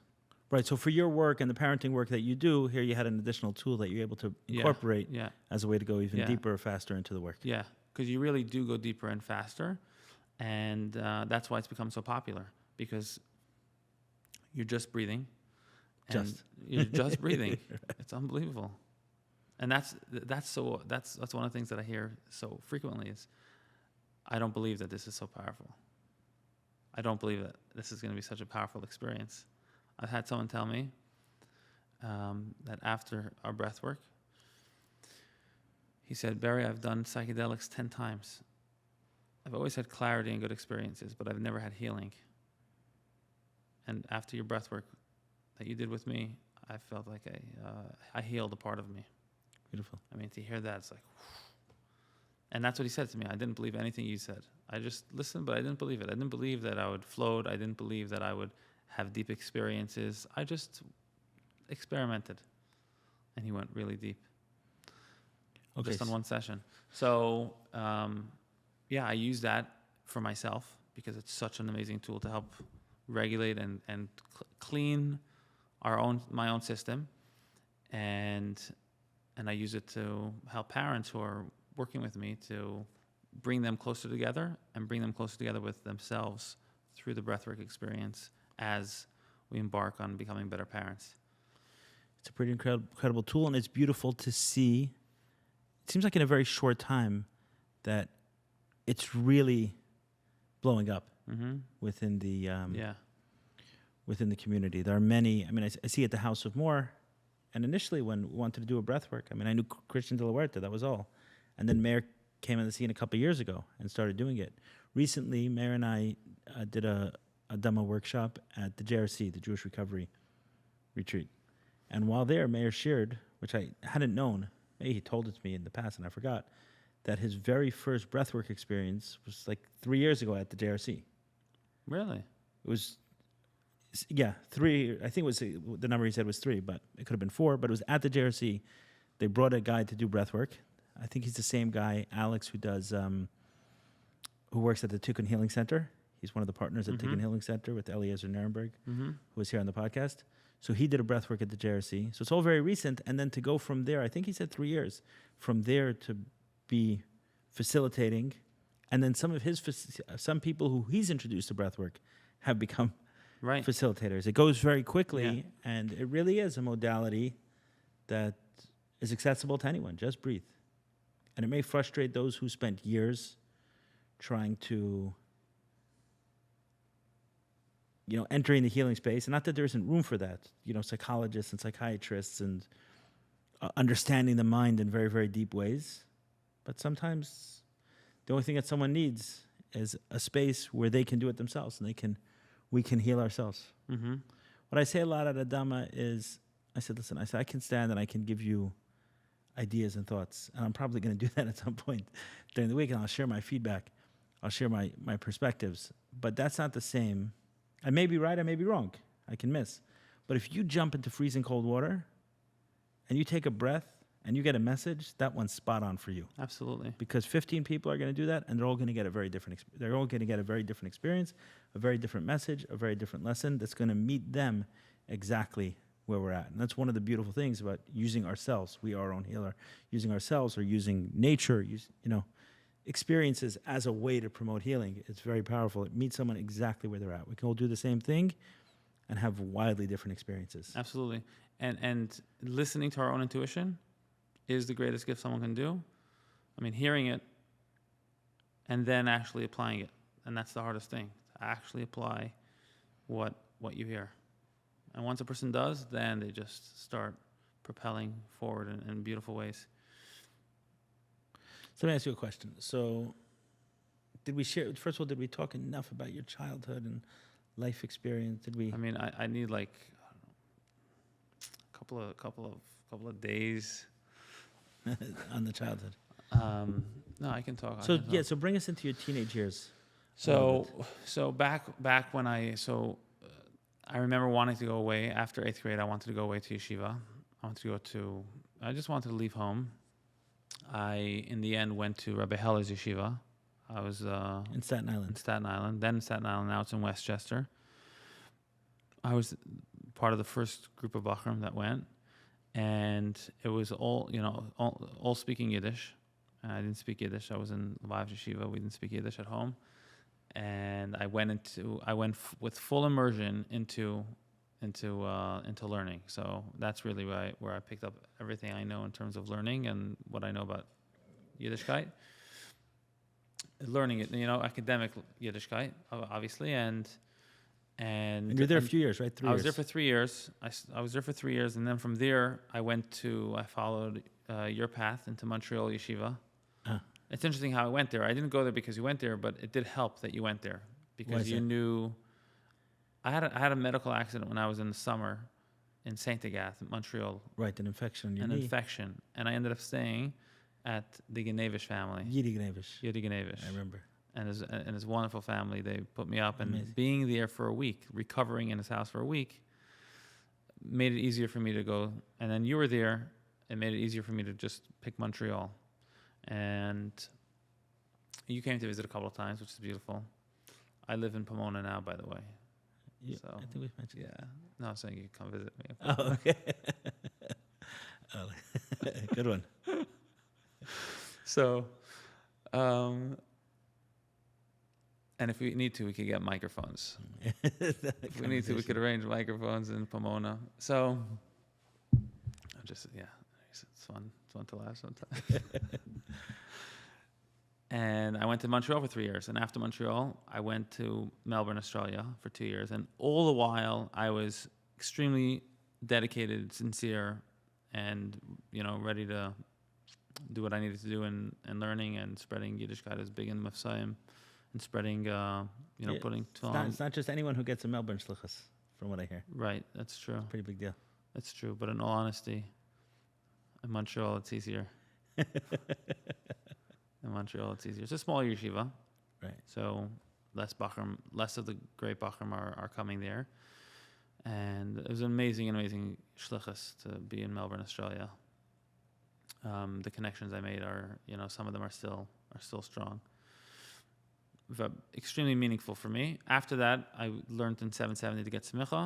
Right. So for your work and the parenting work that you do, here you had an additional tool that you're able to incorporate Yeah. as a way to go even Yeah. deeper or faster into the work. Yeah, because you really do go deeper and faster, and that's why it's become so popular, because you're just breathing. And Just. you're just breathing. It's unbelievable, and that's one of the things that I hear so frequently is, I don't believe that this is so powerful. I don't believe that this is going to be such a powerful experience. I've had someone tell me that after our breath work, he said, Barry, I've done psychedelics 10 times. I've always had clarity and good experiences, but I've never had healing. And after your breath work that you did with me, I felt like I healed a part of me. Beautiful. I mean, to hear that, it's like, and that's what he said to me. I didn't believe anything you said. I just listened, but I didn't believe it. I didn't believe that I would float. I didn't believe that I would have deep experiences. I just experimented. And he went really deep. Okay. Just on one session. So, I use that for myself because it's such an amazing tool to help regulate and clean my own system. And I use it to help parents who are working with me to bring them closer together and bring them closer together with themselves through the breathwork experience as we embark on becoming better parents. It's a pretty incredible tool, and it's beautiful to see. It seems like in a very short time that it's really blowing up within the within the community. There are many. I mean, I see at the House of More, and initially when we wanted to do a breath work, I mean, I knew Christian De La Huerta, that was all. And then Meir came on the scene a couple of years ago and started doing it. Recently, Meir and I did a Adama workshop at the JRC, the Jewish Recovery Retreat. And while there, Meir shared, which I hadn't known, maybe he told it to me in the past and I forgot, that his very first breathwork experience was like 3 years ago at the JRC. Really? It was, 3. I think it was the number he said was 3, but it could have been 4. But it was at the JRC. They brought a guy to do breathwork. I think he's the same guy, Alex, who does, who works at the Tikkun Healing Center. He's one of the partners at Tikkun Healing Center with Eliezer Nirenberg, who was here on the podcast. So he did a breathwork at the JRC. So it's all very recent. And then to go from there, I think he said 3 years, from there to be facilitating. And then some people who he's introduced to breathwork have become facilitators. It goes very quickly, and it really is a modality that is accessible to anyone. Just breathe. And it may frustrate those who spent years trying to, entering the healing space. And not that there isn't room for that. Psychologists and psychiatrists and understanding the mind in very, very deep ways. But sometimes the only thing that someone needs is a space where they can do it themselves and we can heal ourselves. What I say a lot at Adama is, I said, I can stand and I can give you ideas and thoughts. And I'm probably going to do that at some point during the week, and I'll share my feedback. I'll share my perspectives. But that's not the same. I may be right, I may be wrong. I can miss. But if you jump into freezing cold water and you take a breath and you get a message, that one's spot on for you. Absolutely. Because 15 people are going to do that, and they're all going to get a very different. They're all going to get a very different experience, a very different message, a very different lesson that's going to meet them exactly where we're at. And that's one of the beautiful things about using ourselves. We are our own healer. Using ourselves or using nature, experiences as a way to promote healing. It's very powerful. It meets someone exactly where they're at. We can all do the same thing and have wildly different experiences. Absolutely. And listening to our own intuition is the greatest gift someone can do. I mean, hearing it and then actually applying it. And that's the hardest thing, to actually apply what you hear. And once a person does, then they just start propelling forward in beautiful ways. So let me ask you a question. So did we talk enough about your childhood and life experience? Did we? I mean, I need like a couple of days on the childhood. No, I can talk. So so bring us into your teenage years. So back when I remember wanting to go away after 8th grade. I wanted to go away to Yeshiva. I just wanted to leave home. I, in the end, went to Rabbi Heller's Yeshiva. I was in Staten Island. Then in Staten Island. Now it's in Westchester. I was part of the first group of Bachrim that went, and it was all speaking Yiddish. I didn't speak Yiddish. I was in Levi's Yeshiva. We didn't speak Yiddish at home, and I went with full immersion into learning. So that's really where I picked up everything I know in terms of learning and what I know about Yiddishkeit. Learning it, academic Yiddishkeit, obviously, and you're there a few years, right? 3 years. I was there for 3 years. I was there for 3 years, and then from there I followed your path into Montreal Yeshiva. It's interesting how I went there. I didn't go there because you went there, but it did help that you went there because you knew. I had a medical accident when I was in the summer in Saint Agathe, Montreal. Right, an infection. Infection, and I ended up staying at the Ganevish family. Yidi Ganevish. I remember. And his wonderful family. They put me up, and Amazing. being there for a week, recovering in his house for a week, made it easier for me to go. And then you were there. It made it easier for me to just pick Montreal. And you came to visit a couple of times, which is beautiful. I live in Pomona now, by the way. Yeah, So, I think we've mentioned that. No, I was saying you could come visit me. Oh, okay. Good one. So, and if we need to, we could get microphones. If we need to, we could arrange microphones in Pomona. So, it's fun. It's fun to laugh sometimes. And I went to Montreal for 3 years. And after Montreal, I went to Melbourne, Australia for 2 years. And all the while, I was extremely dedicated, sincere, and, ready to do what I needed to do in learning and spreading Yiddishkeit as big in Messianic and spreading, putting... It's not just anyone who gets a Melbourne Shlichus, from what I hear. Right, that's true. Pretty big deal. That's true. But in all honesty, in Montreal, it's easier. In Montreal, it's easier. It's a small yeshiva, right? So less of the great Bachrim are coming there, and it was an amazing shlichus to be in Melbourne, Australia. The connections I made are, some of them are still strong. But extremely meaningful for me. After that, I learned in 770 to get smicha,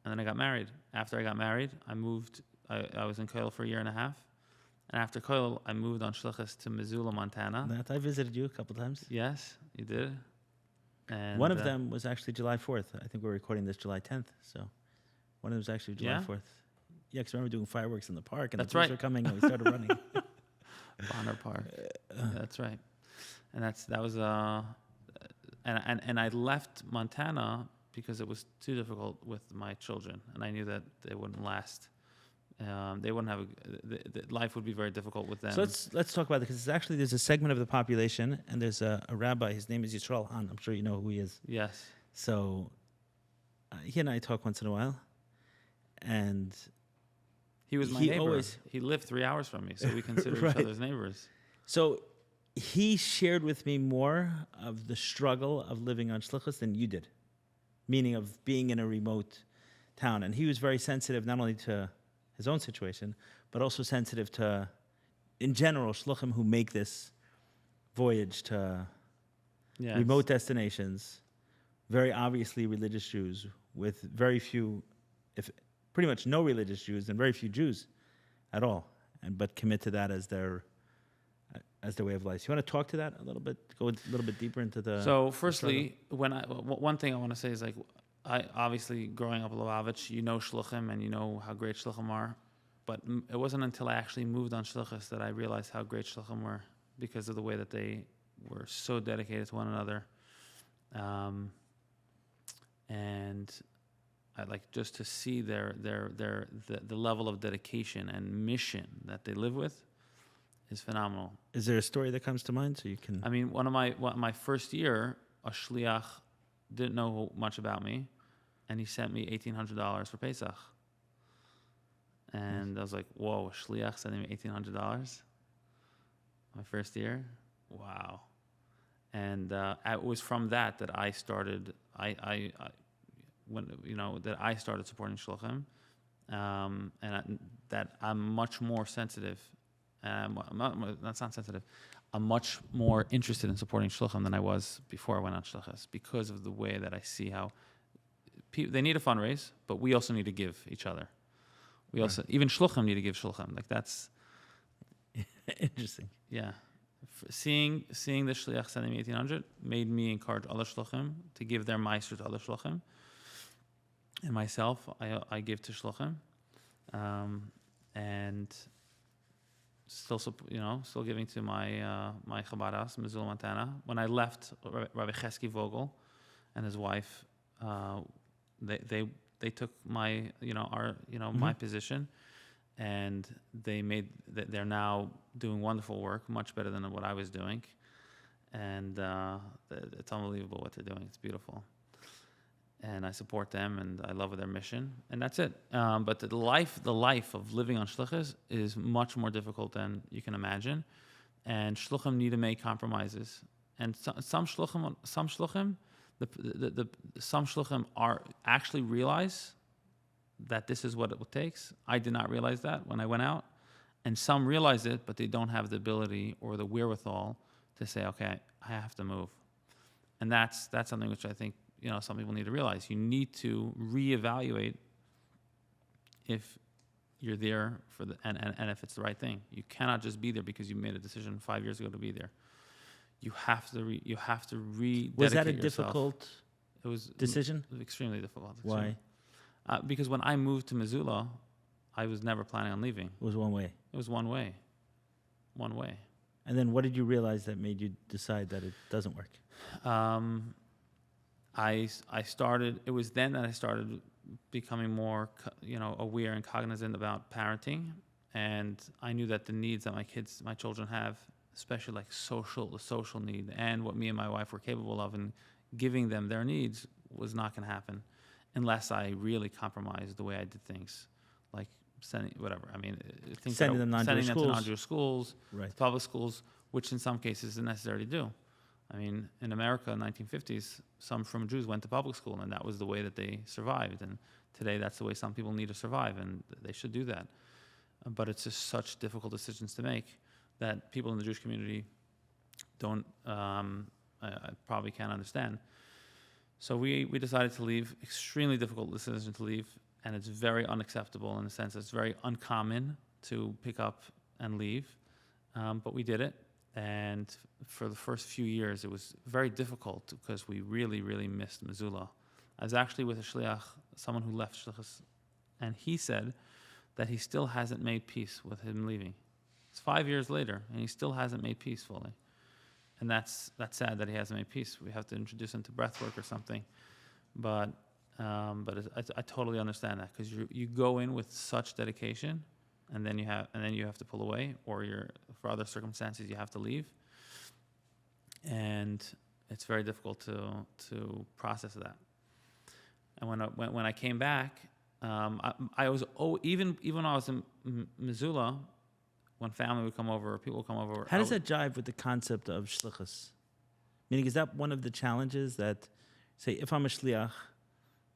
and then I got married. After I got married, I moved. I was in Koil for a year and a half. And after Koil, I moved on Shlichus to Missoula, Montana. I visited you a couple times. Yes, you did. And one of them was actually July 4th. I think we're recording this July 10th. So one of them was actually July 4th. Yeah, because I remember doing fireworks in the park, and the police were coming, and we started running. Bonner Park. That's right. And that was and I left Montana because it was too difficult with my children, and I knew that they wouldn't last. They wouldn't have life would be very difficult with them. So let's talk about it, because there's a segment of the population, and there's a rabbi. His name is Yisrael Han. I'm sure you know who he is. Yes. So he and I talk once in a while, and He was my he neighbor. always- He lived 3 hours from me, so we considered Right. each other's neighbors. So he shared with me more of the struggle of living on Shlichus than you did, meaning of being in a remote town. And he was very sensitive not only to his own situation, but also sensitive to, in general, Shluchim who make this voyage to Yeah, remote destinations, very obviously religious Jews with very few, if pretty much no religious Jews and very few Jews at all, but commit to that as their way of life. You want to talk to that a little bit? Go a little bit deeper into the. So, firstly, one thing I want to say is like, I obviously growing up in Lubavitch, you know Shluchim and you know how great Shluchim are, but it wasn't until I actually moved on Shluchus that I realized how great Shluchim were because of the way that they were so dedicated to one another, and I like just to see the level of dedication and mission that they live with is phenomenal. Is there a story that comes to mind so you can? I mean, my first year, a Shliach didn't know much about me, and he sent me $1,800 for Pesach. And I was like, whoa, a Shliach sending me $1,800? My first year? Wow. And it was from that I started, that I started supporting Shluchim, that I'm much more sensitive. That's not sensitive. I'm much more interested in supporting Shluchim than I was before I went on Shluchas because of the way that I see how they need to fundraise, but we also need to give each other. We also, even Shluchim need to give Shluchim. Like that's interesting. Yeah. Seeing the Shliach sending me 1,800 made me encourage other Shluchim to give their meister to other Shluchim. And myself, I give to Shluchim. And still giving to my Chabad house, Missoula, Montana. When I left, Rabbi Chesky Vogel and his wife, they took my my position, and they're now doing wonderful work, much better than what I was doing, and it's unbelievable what they're doing. It's beautiful. And I support them, and I love their mission, and that's it. But the life of living on Shluchas is much more difficult than you can imagine, and Shluchim need to make compromises. And some Shluchim are actually realize that this is what it takes. I did not realize that when I went out, and some realize it, but they don't have the ability or the wherewithal to say, okay, I have to move, and that's something which I think. Some people need to realize you need to reevaluate if you're there and if it's the right thing. You cannot just be there because you made a decision 5 years ago to be there. You have to rededicate Was that a yourself. difficult decision? Extremely difficult. Why? Because when I moved to Missoula, I was never planning on leaving. It was one way. It was one way. And then what did you realize that made you decide that it doesn't work? It was then that I started becoming more, aware and cognizant about parenting. And I knew that the needs that my children have, especially like the social need and what me and my wife were capable of and giving them their needs was not going to happen unless I really compromised the way I did things. Like sending them to non-Jewish schools, right. to public schools, which in some cases is necessary to do. I mean, in America in the 1950s, some from Jews went to public school, and that was the way that they survived. And today, that's the way some people need to survive, and they should do that. But it's just such difficult decisions to make that people in the Jewish community don't probably can't understand. So we decided to leave. Extremely difficult decision to leave, and it's very unacceptable in the sense that it's very uncommon to pick up and leave. But we did it. And for the first few years, it was very difficult because we really, really missed Missoula. I was actually with a Shliach, someone who left Shlichus, and he said that he still hasn't made peace with him leaving. It's 5 years later, and he still hasn't made peace fully. And that's sad that he hasn't made peace. We have to introduce him to breathwork or something. But I totally understand that because you go in with such dedication, and then you have to pull away, or for other circumstances you have to leave, and it's very difficult to process that. And when I came back, I was even when I was in Missoula, when family would come over or people would come over. How does that jive with the concept of shlichus? Meaning, is that one of the challenges that, say, if I'm a shliach,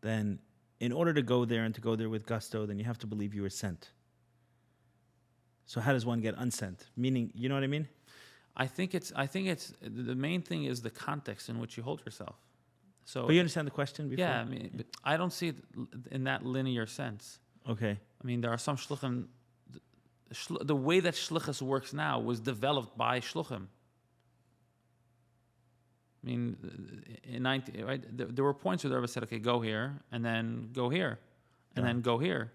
then in order to go there and to go there with gusto, then you have to believe you were sent. So how does one get unsent? Meaning, you know what I mean? I think it's the main thing is the context in which you hold yourself. So, But you understand the question before? yeah, I mean, but I don't see it in that linear sense. Okay. I mean, there are some shluchim. The way that shlichus works now was developed by shluchim. I mean, in 19, right? There were points where the Rebbe said, "Okay, go here, and then go here, and then go here."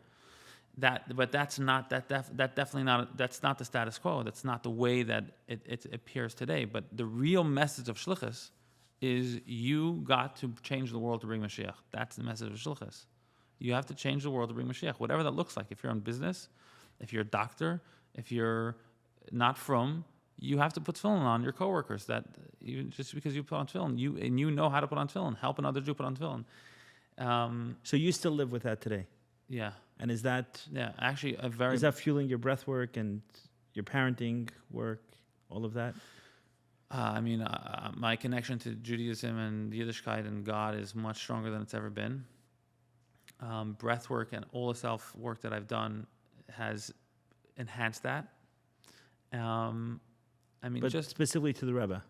But that's not definitely not. That's not the status quo. That's not the way that it appears today. But the real message of shlichus is you got to change the world to bring Mashiach. That's the message of shlichus. You have to change the world to bring Mashiach, whatever that looks like. If you're in business, if you're a doctor, if you're not from, you have to put tefillin on your coworkers. That even just because you put on tefillin, you know how to put on tefillin. Help another Jew put on tefillin. So you still live with that today? Yeah. And is that Actually is that fueling your breath work and your parenting work, all of that? I mean, my connection to Judaism and Yiddishkeit and God is much stronger than it's ever been. Breath work and all the self work that I've done has enhanced that. I mean, But just specifically to the Rebbe.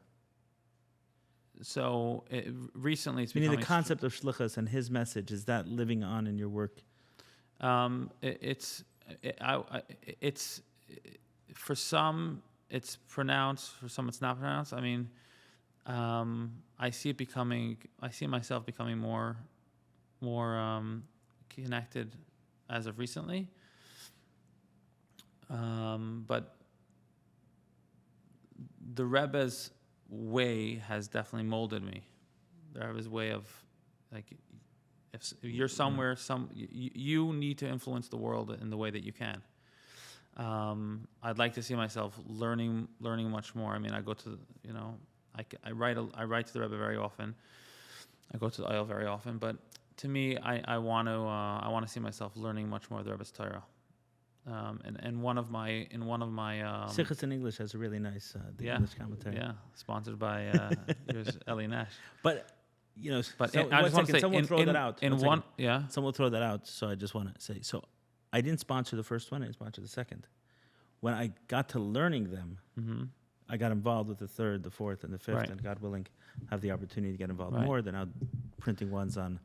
so recently, it's Meaning the becoming concept of shlichus and his message, is that living on in your work? It's for some it's pronounced, for some it's not pronounced. I mean, I see myself becoming more connected as of recently. But the Rebbe's way has definitely molded me. The Rebbe's way of, like, if you're somewhere, you need to influence the world in the way that you can. I'd like to see myself learning much more. I mean, I go to, I write to the Rebbe very often. I go to the Oil very often, but to me, I want to see myself learning much more of the Rebbe's Torah. And one of my Sichos in English has a really nice English commentary. Yeah, sponsored by here's Eli Nash. But But so, I just want to say, someone throw that out. Someone will throw that out. So I just want to say, so I didn't sponsor the first one. I didn't sponsor the second. When I got to learning them, I got involved with the third, the fourth, and the fifth, Right. and God willing, have the opportunity to get involved Right. more. They're now printing ones on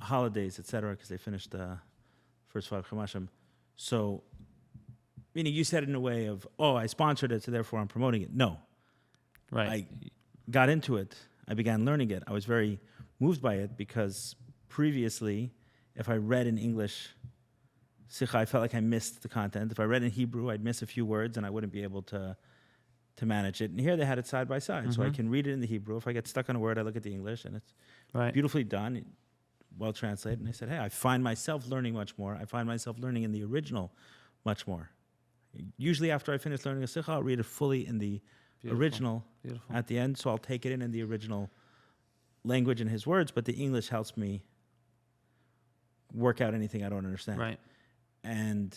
holidays, etc., because they finished the first 5 Chamashim. So, meaning you said it in a way of, I sponsored it, so therefore I'm promoting it. No. right. I got into it. I began learning it. I was very moved by it because previously, if I read in English Sikha, I felt like I missed the content. If I read in Hebrew, I'd miss a few words and I wouldn't be able to manage it. And here they had it side by side. So I can read it in the Hebrew. If I get stuck on a word, I look at the English and it's Right. beautifully done, well translated. And I said, hey, I find myself learning much more. I find myself learning in the original much more. Usually after I finish learning a Sikha, I'll read it fully in the original Beautiful. at the end. So I'll take it in the original language and his words, but the English helps me work out anything I don't understand. Right. And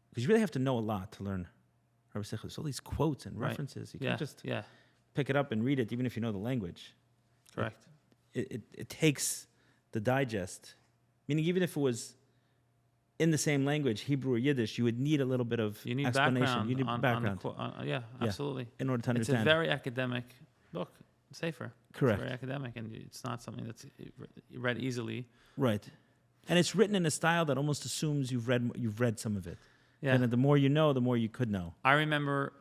because you really have to know a lot to learn Rabbi Sikha. There's all these quotes and references. You can't just pick it up and read it, even if you know the language. Correct. It takes the digest. Meaning, even if it was in the same language, Hebrew or Yiddish, you would need a little bit of You need explanation. background. You need background Absolutely. in order to It's understand. a very academic book. Safer. Correct. It's very academic, and it's not something that's read easily. Right. And it's written in a style that almost assumes you've read some of it. Yeah. And the more you know, the more you could know. I remember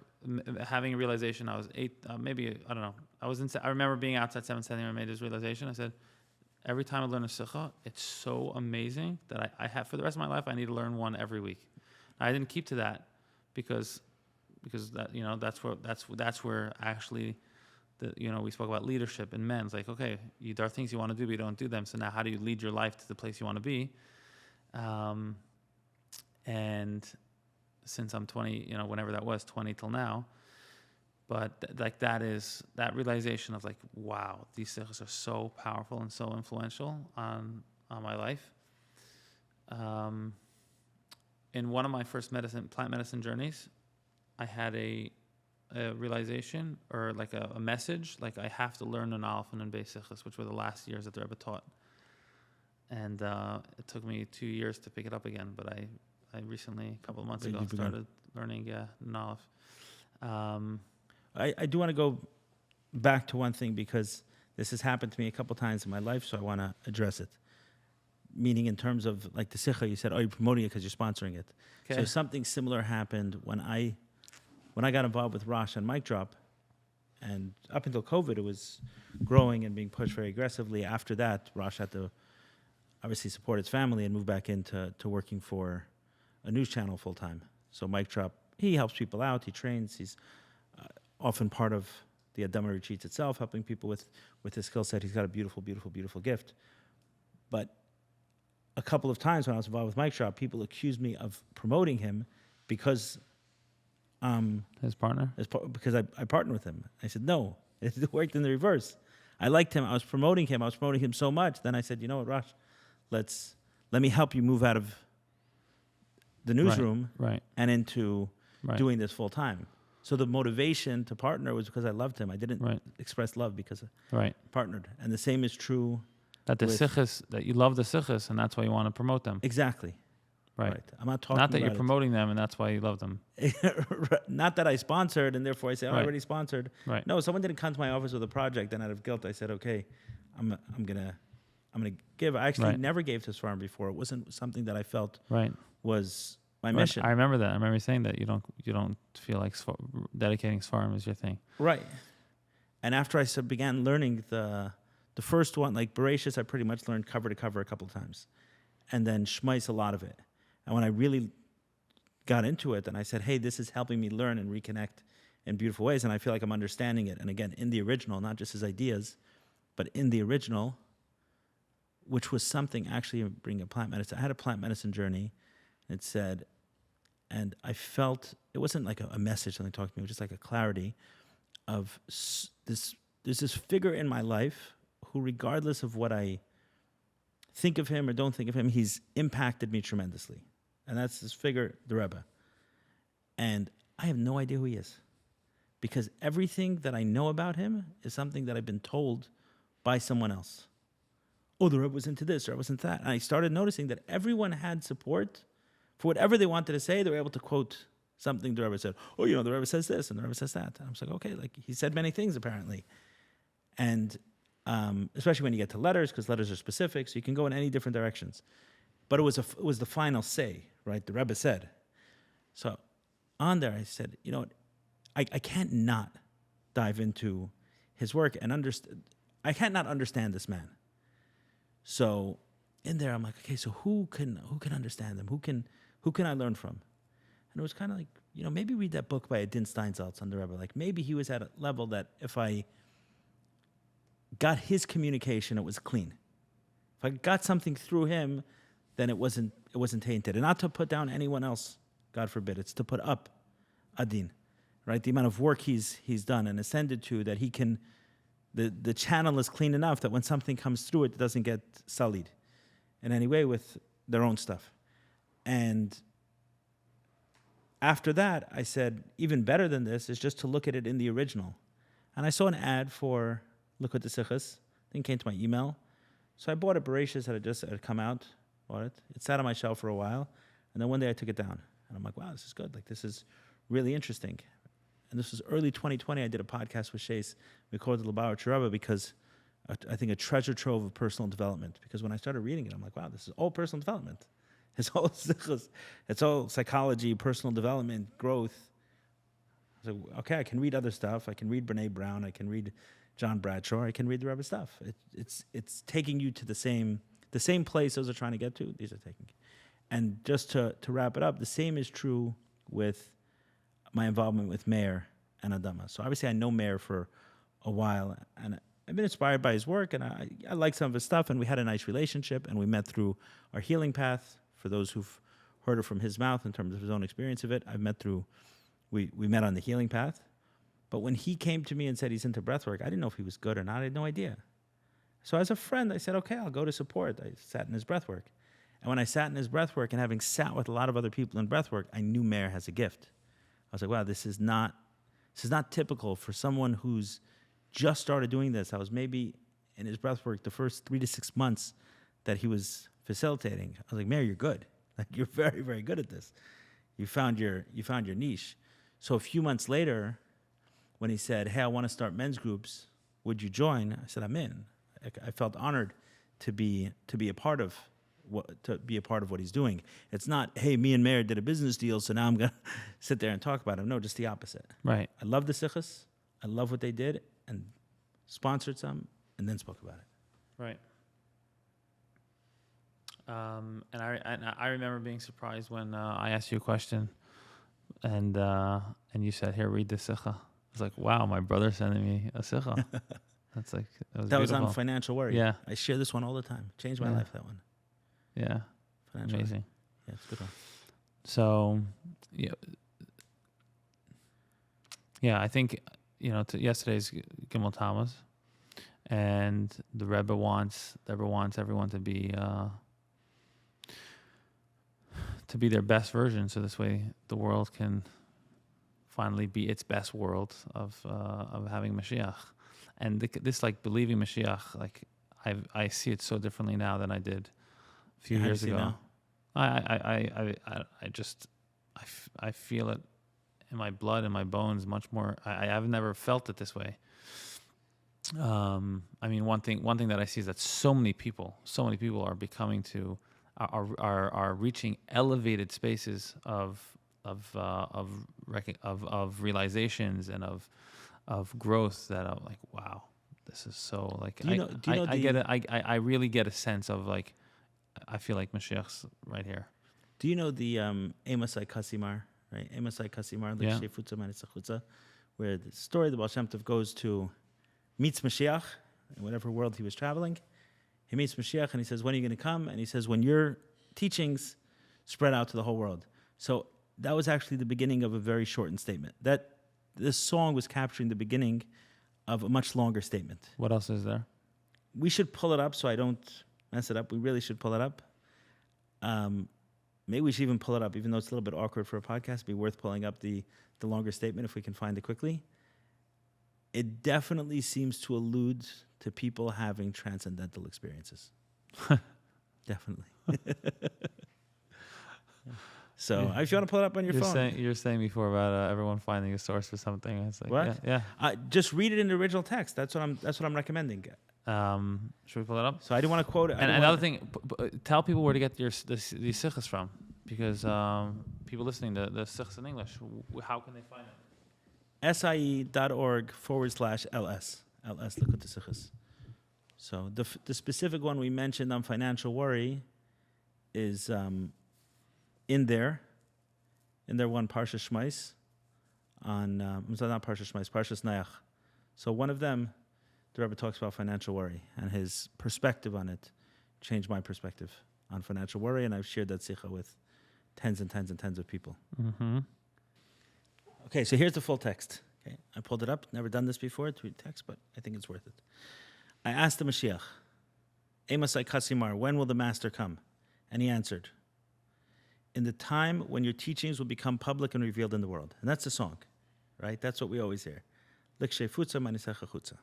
having a realization. I was 8, maybe, I don't know. I remember being outside 7th Standing when I made this realization. I said, every time I learn a sikha, it's so amazing that I have, for the rest of my life, I need to learn one every week. I didn't keep to that because that, that's where actually, we spoke about leadership in men. It's like, okay, there are things you want to do, but you don't do them. So now how do you lead your life to the place you want to be? And since I'm 20, whenever that was, 20 till now, but that realization of like, wow, these sikhs are so powerful and so influential on my life. in one of my first plant medicine journeys, I had a realization or like a message, like I have to learn an Aleph and an Beis Sichos, which were the last years that the Rebbe taught. And it took me 2 years to pick it up again, but I recently, a couple of months ago, started learning an Aleph. I do want to go back to one thing because this has happened to me a couple times in my life, so I want to address it. Meaning in terms of like the Sikha, you said, oh, you're promoting it because you're sponsoring it. Okay. So something similar happened when I got involved with Rosh and Mic Drop, and up until COVID, it was growing and being pushed very aggressively. After that, Rosh had to obviously support its family and move back into working for a news channel full time. So Mic Drop, he helps people out, he trains, he's often part of the Adama retreats itself, helping people with his skill set. He's got a beautiful, beautiful, beautiful gift. But a couple of times when I was involved with Mic Drop, people accused me of promoting him because his partner? Because I partnered with him. I said, no, it worked in the reverse. I liked him. I was promoting him so much. Then I said, you know what, Rosh, let me help you move out of the newsroom and into doing this full time. So the motivation to partner was because I loved him. I didn't express love because I partnered. And the same is true. That that you love the sichos, and that's why you want to promote them. Exactly. Right. I'm not talking not that about you're promoting them, and that's why you love them. Not that I sponsored, and therefore I say, I already sponsored. Right. No, someone didn't come to my office with a project, and out of guilt, I said, okay, I'm gonna give. I actually never gave to Sfarim before. It wasn't something that I felt was my mission. I remember that. I remember saying that you don't feel like dedicating Sfarim is your thing. Right. And after I began learning the first one, like Bereshis, I pretty much learned cover to cover a couple of times, and then Shmais a lot of it. And when I really got into it, and I said, hey, this is helping me learn and reconnect in beautiful ways, and I feel like I'm understanding it. And again, in the original, not just his ideas, but in the original, which was something actually bringing a plant medicine. I had a plant medicine journey. It said, and I felt, it wasn't like a message, something talked to me, it was just like a clarity of this. There's this figure in my life who, regardless of what I think of him or don't think of him, he's impacted me tremendously. And that's this figure, the Rebbe. And I have no idea who he is. Because everything that I know about him is something that I've been told by someone else. Oh, the Rebbe was into this or I was into that. And I started noticing that everyone had support for whatever they wanted to say. They were able to quote something the Rebbe said. Oh, the Rebbe says this and the Rebbe says that. And I was like, okay, like he said many things apparently. And especially when you get to letters, because letters are specific, so you can go in any different directions. But it was the final say, right? The Rebbe said. So on there, I said, I can't not dive into his work and understand. I can't not understand this man. So in there, I'm like, okay, so who can understand him? Who can I learn from? And it was kind of like, maybe read that book by Adin Steinsaltz on the Rebbe. Like maybe he was at a level that if I got his communication, it was clean. If I got something through him, then it wasn't tainted. And not to put down anyone else, God forbid. It's to put up Adin, right? The amount of work he's done and ascended to, that he can, the channel is clean enough that when something comes through it doesn't get sullied in any way with their own stuff. And after that, I said, even better than this is just to look at it in the original. And I saw an ad for Look at the Sichos. Thing came to my email. So I bought a Bereshis that had come out. Bought it. It sat on my shelf for a while. And then one day I took it down. And I'm like, wow, this is good. Like, this is really interesting. And this was early 2020. I did a podcast with Shais. We called it L'Bauer Cheraba because I think a treasure trove of personal development. Because when I started reading it, I'm like, wow, this is all personal development. It's all Sichos. It's all psychology, personal development, growth. So, okay, I can read other stuff. I can read Brene Brown. I can read John Bradshaw, I can read the Rebbe stuff. It's taking you to the same place those are trying to get to. These are taking. And just to wrap it up, the same is true with my involvement with Meir and Adama. So obviously I know Meir for a while, and I've been inspired by his work, and I like some of his stuff, and we had a nice relationship, and we met through our healing path. For those who've heard it from his mouth in terms of his own experience of it, we met on the healing path. But when he came to me and said he's into breathwork, I didn't know if he was good or not. I had no idea. So as a friend, I said, okay, I'll go to support. I sat in his breathwork. And when I sat in his breathwork, and having sat with a lot of other people in breathwork, I knew Meir has a gift. I was like, wow, this is not typical for someone who's just started doing this. I was maybe in his breathwork the first 3 to 6 months that he was facilitating. I was like, Meir, you're good. Like, you're very, very good at this. You found your niche. So a few months later, when he said, hey, I want to start men's groups, would you join? I said, I'm in. I felt honored to be a part of what he's doing. It's not, hey, me and Meir did a business deal, so now I'm gonna sit there and talk about it. No, just the opposite. Right. I love the sichos. I love what they did, and sponsored some, and then spoke about it. Right. And I remember being surprised when I asked you a question, and you said, "Here, read the sicha." I was like, "Wow, my brother's sending me a sicha." That's like that was on financial worry. Yeah, I share this one all the time. Changed my life. That one. Yeah, financial amazing. Worry. Yeah, it's a good one. So, I think yesterday's Gimel Tammuz, and the Rebbe wants everyone to be their best version, so this way the world can finally be its best world of having Mashiach. And this like believing Mashiach, like I see it so differently now than I did a few years ago. I feel it in my blood and my bones much more. I've never felt it this way. I mean, one thing that I see is that so many people are becoming are reaching elevated spaces of realizations and of growth that I'm like, wow, this is so like. I really get a sense of like, I feel like Mashiach's right here. Do you know the Emasai Kasimar, right? Emasai Kasimar, Yeah. Where the story of the Baal Shem Tov goes to, meets Mashiach in whatever world he was traveling. He meets Mashiach and he says, when are you going to come? And he says, when your teachings spread out to the whole world. So that was actually the beginning of a very shortened statement. That this song was capturing the beginning of a much longer statement. What else is there? We should pull it up so I don't mess it up. We really should pull it up. Maybe we should even pull it up, even though it's a little bit awkward for a podcast. It'd be worth pulling up the longer statement if we can find it quickly. It definitely seems to allude to people having transcendental experiences. Definitely. So if you want to pull it up on your phone. You're saying before about everyone finding a source for something. It's like, what? Yeah. Just read it in the original text. That's what I'm recommending. Should we pull it up? So I didn't want to quote it. And another thing, tell people where to get these sichos from, because people listening to the sichos in English, how can they find it? SIE.org/LS. LS Likutei Sichos. So the specific one we mentioned on financial worry is in there one Parsha Shmais on not Parsha Shmais, Parsha Nayach. So one of them, the Rebbe talks about financial worry, and his perspective on it changed my perspective on financial worry, and I've shared that sicha with tens and tens and tens of people. Mm-hmm. Okay, so here's the full text. Okay, I pulled it up. Never done this before to read text, but I think it's worth it. I asked the Mashiach, Emasai Kasimar, when will the Master come? And he answered, in the time when your teachings will become public and revealed in the world. And that's the song, right? That's what we always hear. Likshei futza manisecha chutza.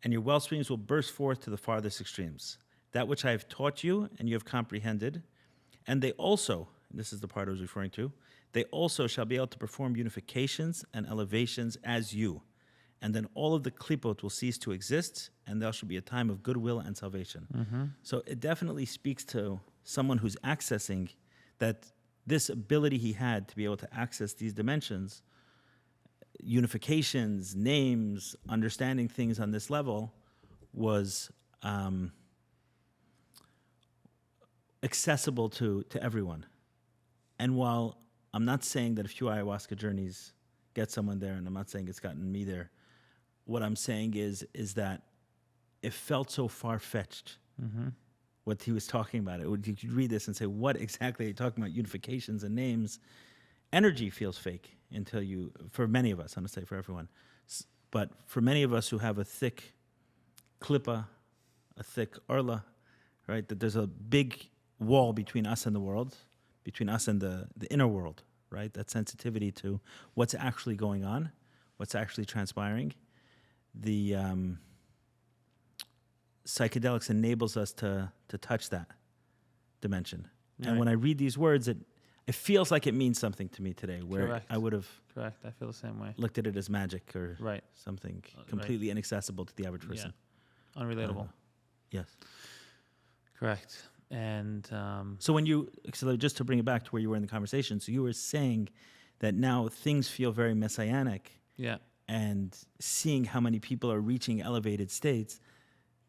And your well streams will burst forth to the farthest extremes. That which I have taught you and you have comprehended. And they also, and this is the part I was referring to, they also shall be able to perform unifications and elevations as you. And then all of the klipot will cease to exist, and there shall be a time of goodwill and salvation. Mm-hmm. So it definitely speaks to someone who's accessing that this ability he had to be able to access these dimensions, unifications, names, understanding things on this level was accessible to everyone. And while I'm not saying that a few ayahuasca journeys get someone there, and I'm not saying it's gotten me there, what I'm saying is that it felt so far-fetched, Mm-hmm. what he was talking about. You could read this and say, what exactly are you talking about? Unifications and names. Energy feels fake until you, for many of us, I'm going to say for everyone, but for many of us who have a thick klippa, a thick orla, right, that there's a big wall between us and the world, between us and the inner world, right? That sensitivity to what's actually going on, what's actually transpiring. The psychedelics enables us to touch that dimension. Right. And when I read these words, it feels like it means something to me today, where Correct. I would have Correct. I feel the same way. looked at it as magic or Right. something Right. completely inaccessible to the average person. Unrelatable. Yes. Correct. And So just to bring it back to where you were in the conversation, so you were saying that now things feel very messianic, yeah, and seeing how many people are reaching elevated states,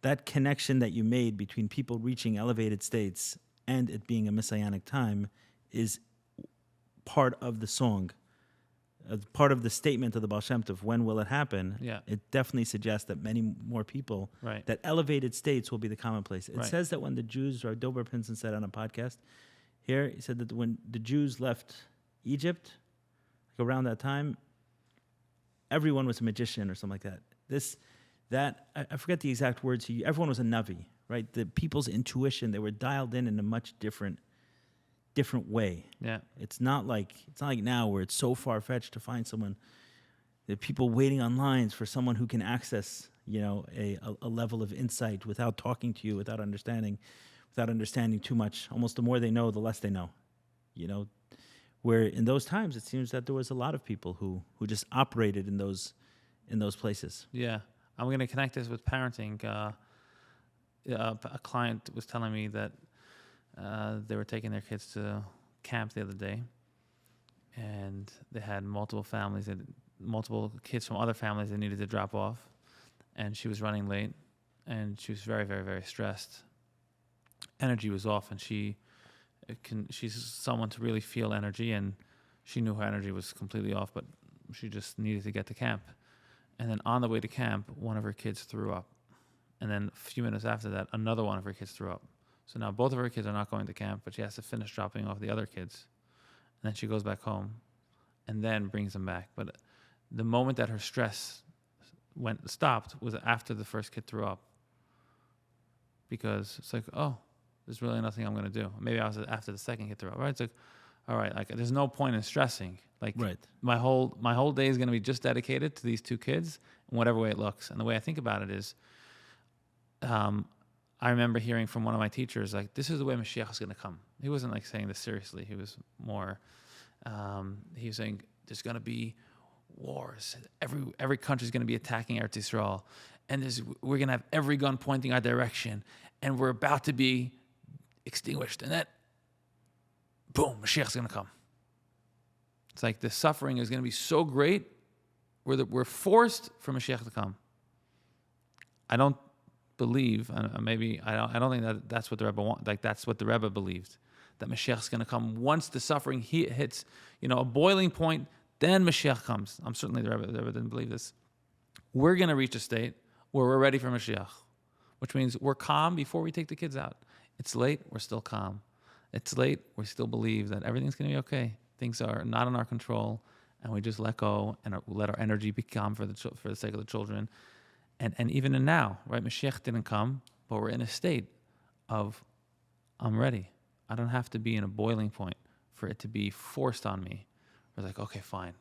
that connection that you made between people reaching elevated states and it being a messianic time is part of the song, part of the statement of the Baal Shem Tov. When will it happen? Yeah. It definitely suggests that many more people, right. that elevated states will be the commonplace. It Right. says that when the Jews, or Dober Pinson said on a podcast here, he said that when the Jews left Egypt, like around that time, everyone was a magician or something like that. I forget the exact words. Everyone was a Navi, right? The people's intuition, they were dialed in a much different way. Yeah. It's not like now where it's so far-fetched to find someone. There are people waiting on lines for someone who can access, a level of insight without talking to you, without understanding too much. Almost the more they know, the less they know. Where in those times, it seems that there was a lot of people who just operated in those places. Yeah. I'm going to connect this with parenting. A client was telling me that they were taking their kids to camp the other day, and they had multiple kids from other families they needed to drop off, and she was running late, and she was very, very, very stressed. Energy was off, and she's someone to really feel energy, and she knew her energy was completely off, but she just needed to get to camp. And then on the way to camp, one of her kids threw up. And then a few minutes after that, another one of her kids threw up. So now both of her kids are not going to camp, but she has to finish dropping off the other kids. And then she goes back home and then brings them back. But the moment that her stress stopped was after the first kid threw up. Because it's like, oh, there's really nothing I'm going to do. Maybe I was after the second kid threw up. Right? It's like, all right, like there's no point in stressing. Like Right. my whole day is going to be just dedicated to these two kids in whatever way it looks. And the way I think about it is, I remember hearing from one of my teachers, like, this is the way Mashiach is going to come. He wasn't like saying this seriously. He was more, he was saying there's going to be wars. Every country is going to be attacking Eretz Yisrael. And we're going to have every gun pointing our direction. And we're about to be extinguished. And then, boom, Mashiach is going to come. It's like the suffering is going to be so great, we're forced for Mashiach to come. I don't believe, maybe I don't think that's what the Rebbe want. Like that's what the Rebbe believed, that Mashiach is going to come once the suffering hits, a boiling point. Then Mashiach comes. I'm certainly the Rebbe didn't believe this. We're going to reach a state where we're ready for Mashiach, which means we're calm before we take the kids out. It's late, we're still calm. It's late, we still believe that everything's going to be okay. Things are not in our control, and we just let go and let our energy be calm for the sake of the children. And even in now, right? Mashiach didn't come, but we're in a state of, I'm ready. I don't have to be in a boiling point for it to be forced on me. We're like, okay, fine.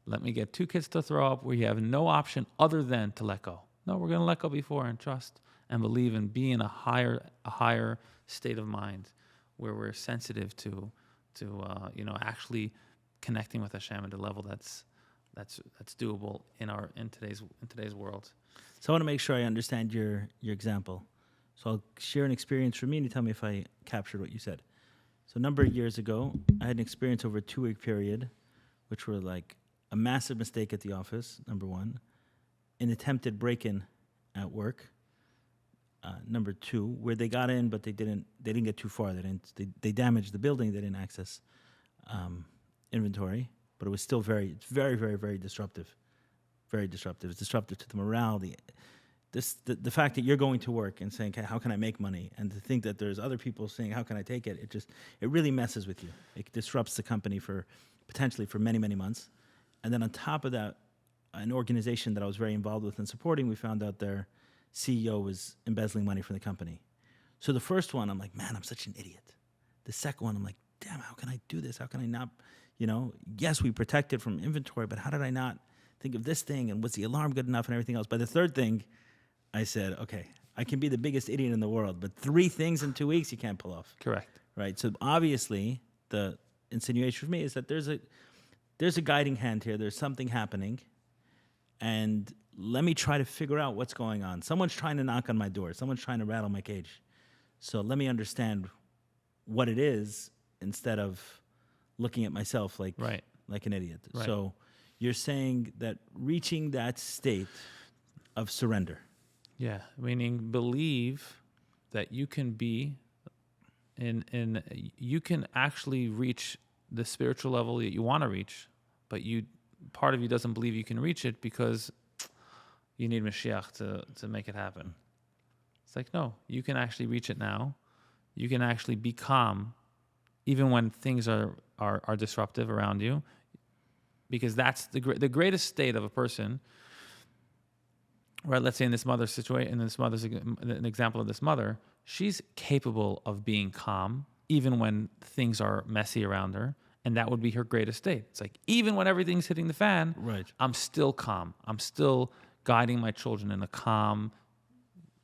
Let me get two kids to throw up where you have no option other than to let go. No, we're going to let go before and trust and believe and be in a higher state of mind where we're sensitive to actually connecting with Hashem at a level that's doable in today's world. So I want to make sure I understand your example. So I'll share an experience from me, and you tell me if I captured what you said. So a number of years ago, I had an experience over a 2-week period, which were like a massive mistake at the office, number one, an attempted break-in at work, number two, where they got in, but they didn't get too far. They damaged the building. They didn't access inventory, but it was still very, very, very disruptive. Very disruptive. It's disruptive to the morale. The fact that you're going to work and saying, how can I make money? And to think that there's other people saying, how can I take it? It really messes with you. It disrupts the company potentially for many, many months. And then on top of that, an organization that I was very involved with and supporting, we found out their CEO was embezzling money from the company. So the first one, I'm like, man, I'm such an idiot. The second one, I'm like, damn, how can I do this? How can I not, yes, we protected from inventory, but how did I not think of this thing? And was the alarm good enough and everything else? By the third thing, I said, okay, I can be the biggest idiot in the world, but 3 things in 2 weeks you can't pull off. Correct. Right? So obviously, the insinuation for me is that there's a guiding hand here. There's something happening. And let me try to figure out what's going on. Someone's trying to knock on my door. Someone's trying to rattle my cage. So let me understand what it is instead of looking at myself like an idiot. Right. So you're saying that reaching that state of surrender. Yeah, meaning believe that you can be you can actually reach the spiritual level that you want to reach, but part of you doesn't believe you can reach it because you need Mashiach to make it happen. It's like, no, you can actually reach it now. You can actually be calm even when things are disruptive around you, because that's the greatest state of a person. Right, let's say in this mother's situation, an example of this mother, she's capable of being calm even when things are messy around her, and that would be her greatest state. It's like, even when everything's hitting the fan, I'm still calm. I'm still guiding my children in a calm,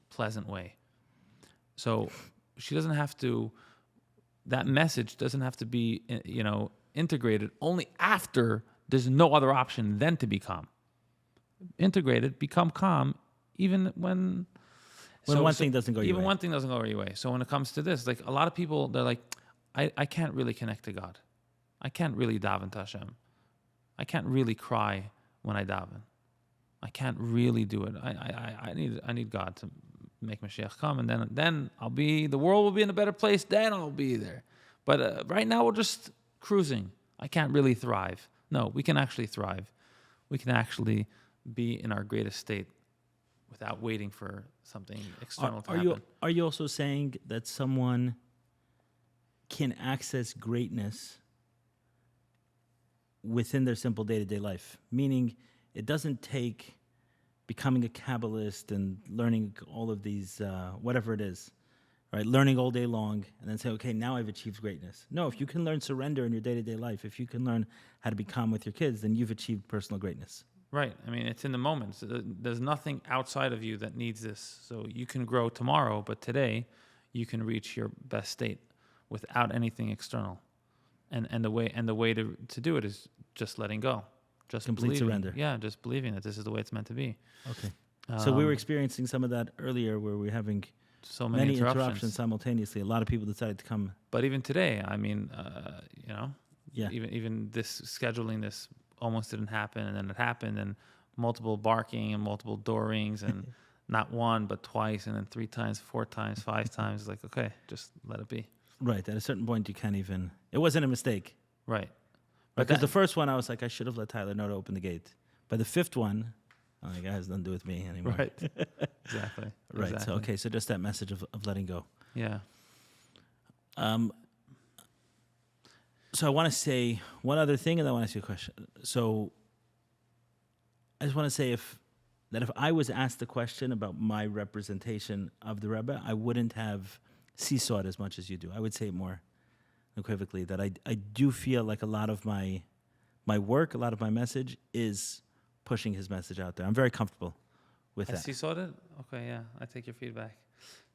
pleasant way. So she doesn't have to, that message doesn't have to be, integrated only after there's no other option than to be calm. Integrated, become calm, even when one thing doesn't go your way. Even one thing doesn't go your way. So when it comes to this, like a lot of people, they're like, I can't really connect to God. I can't really daven to Hashem. I can't really cry when I daven. I can't really do it. I need God to make Mashiach come, and then the world will be in a better place. Then I'll be there. But right now we're just cruising. I can't really thrive. No, we can actually thrive. We can actually be in our greatest state without waiting for something external to happen. Are you also saying that someone can access greatness within their simple day-to-day life? Meaning, it doesn't take becoming a Kabbalist and learning all of these, whatever it is, right? Learning all day long and then say, okay, now I've achieved greatness. No, if you can learn surrender in your day-to-day life, if you can learn how to be calm with your kids, then you've achieved personal greatness. Right. I mean, it's in the moment. So there's nothing outside of you that needs this. So you can grow tomorrow, but today you can reach your best state without anything external. And the way to do it is just letting go. Just complete surrender. Yeah, just believing that this is the way it's meant to be. Okay. So we were experiencing some of that earlier where we're having so many interruptions simultaneously. A lot of people decided to come. But even today, I mean, even this scheduling this almost didn't happen, and then it happened, and multiple barking and multiple door rings, and not one but twice, and then 3 times, 4 times, 5 times. It's like, okay, just let it be. Right. At a certain point, you can't even. It wasn't a mistake. Right. Because the first one, I was like, I should have let Tyler know to open the gate. By the 5th one, I'm like, it has nothing to do with me anymore. Right. Exactly. Right. Exactly. So just that message of letting go. Yeah. So I want to say one other thing, and then I want to ask you a question. So I just want to say if I was asked the question about my representation of the Rebbe, I wouldn't have seesawed as much as you do. I would say it more equivocally, that I do feel like a lot of my work, a lot of my message is pushing his message out there. I'm very comfortable with that. Seesawed it? Okay, yeah. I take your feedback.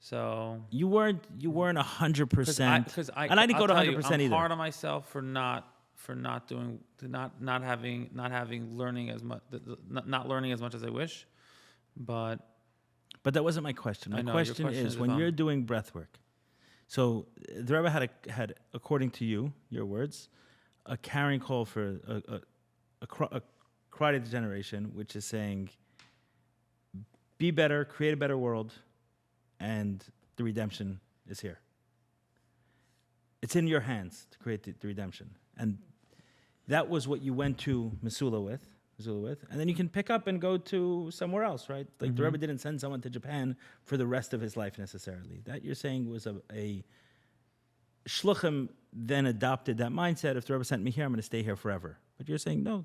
So you weren't 100%, because and I didn't go to 100% either. I'm hard on myself for not having learning as much, not learning as much as I wish, but that wasn't my question. My question is when you're doing breath work. So the Rebbe had, according to you, your words, a carrying call for a cry to the generation, which is saying, be better, create a better world, and the redemption is here. It's in your hands to create the redemption. And that was what you went to Missoula with, and then you can pick up and go to somewhere else, right? Like the Rebbe didn't send someone to Japan for the rest of his life necessarily. That you're saying was a Shluchim then adopted that mindset. If the Rebbe sent me here, I'm going to stay here forever. But you're saying, no,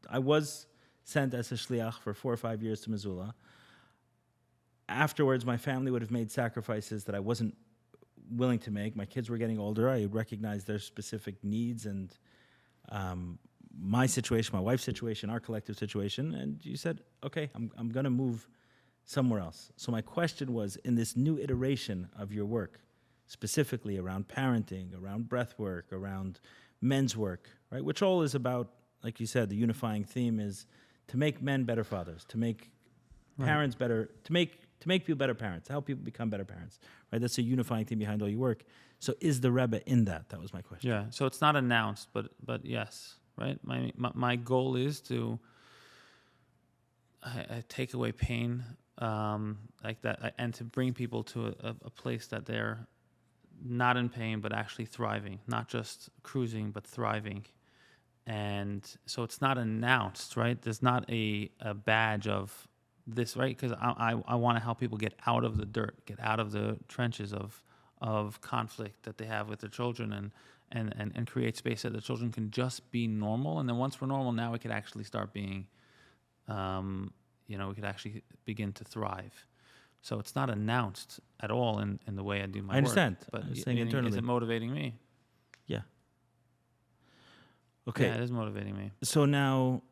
I was sent as a Shliach for 4 or 5 years to Missoula. afterwards, my family would have made sacrifices that I wasn't willing to make. My kids were getting older. I recognized their specific needs and my situation, my wife's situation, our collective situation. And you said, okay, I'm going to move somewhere else. So my question was, in this new iteration of your work, specifically around parenting, around breath work, around men's work, right? Which all is about, like you said, the unifying theme is to make men better fathers, to make parents better, to make people better parents, to help people become better parents, right? That's a unifying theme behind all your work. So is the Rebbe in that? That was my question. Yeah. So it's not announced, but yes, right? My goal is to take away pain like that, and to bring people to a place that they're not in pain, but actually thriving, not just cruising, but thriving. And so it's not announced, right? There's not a badge of this, right? Because I want to help people get out of the dirt, get out of the trenches of conflict that they have with their children, and create space that the children can just be normal. And then once we're normal, now we could actually start being, we could actually begin to thrive. So it's not announced at all in the way I do my work. I understand. But I was saying internally. Is it motivating me? Yeah. Okay. Yeah, it is motivating me. So now,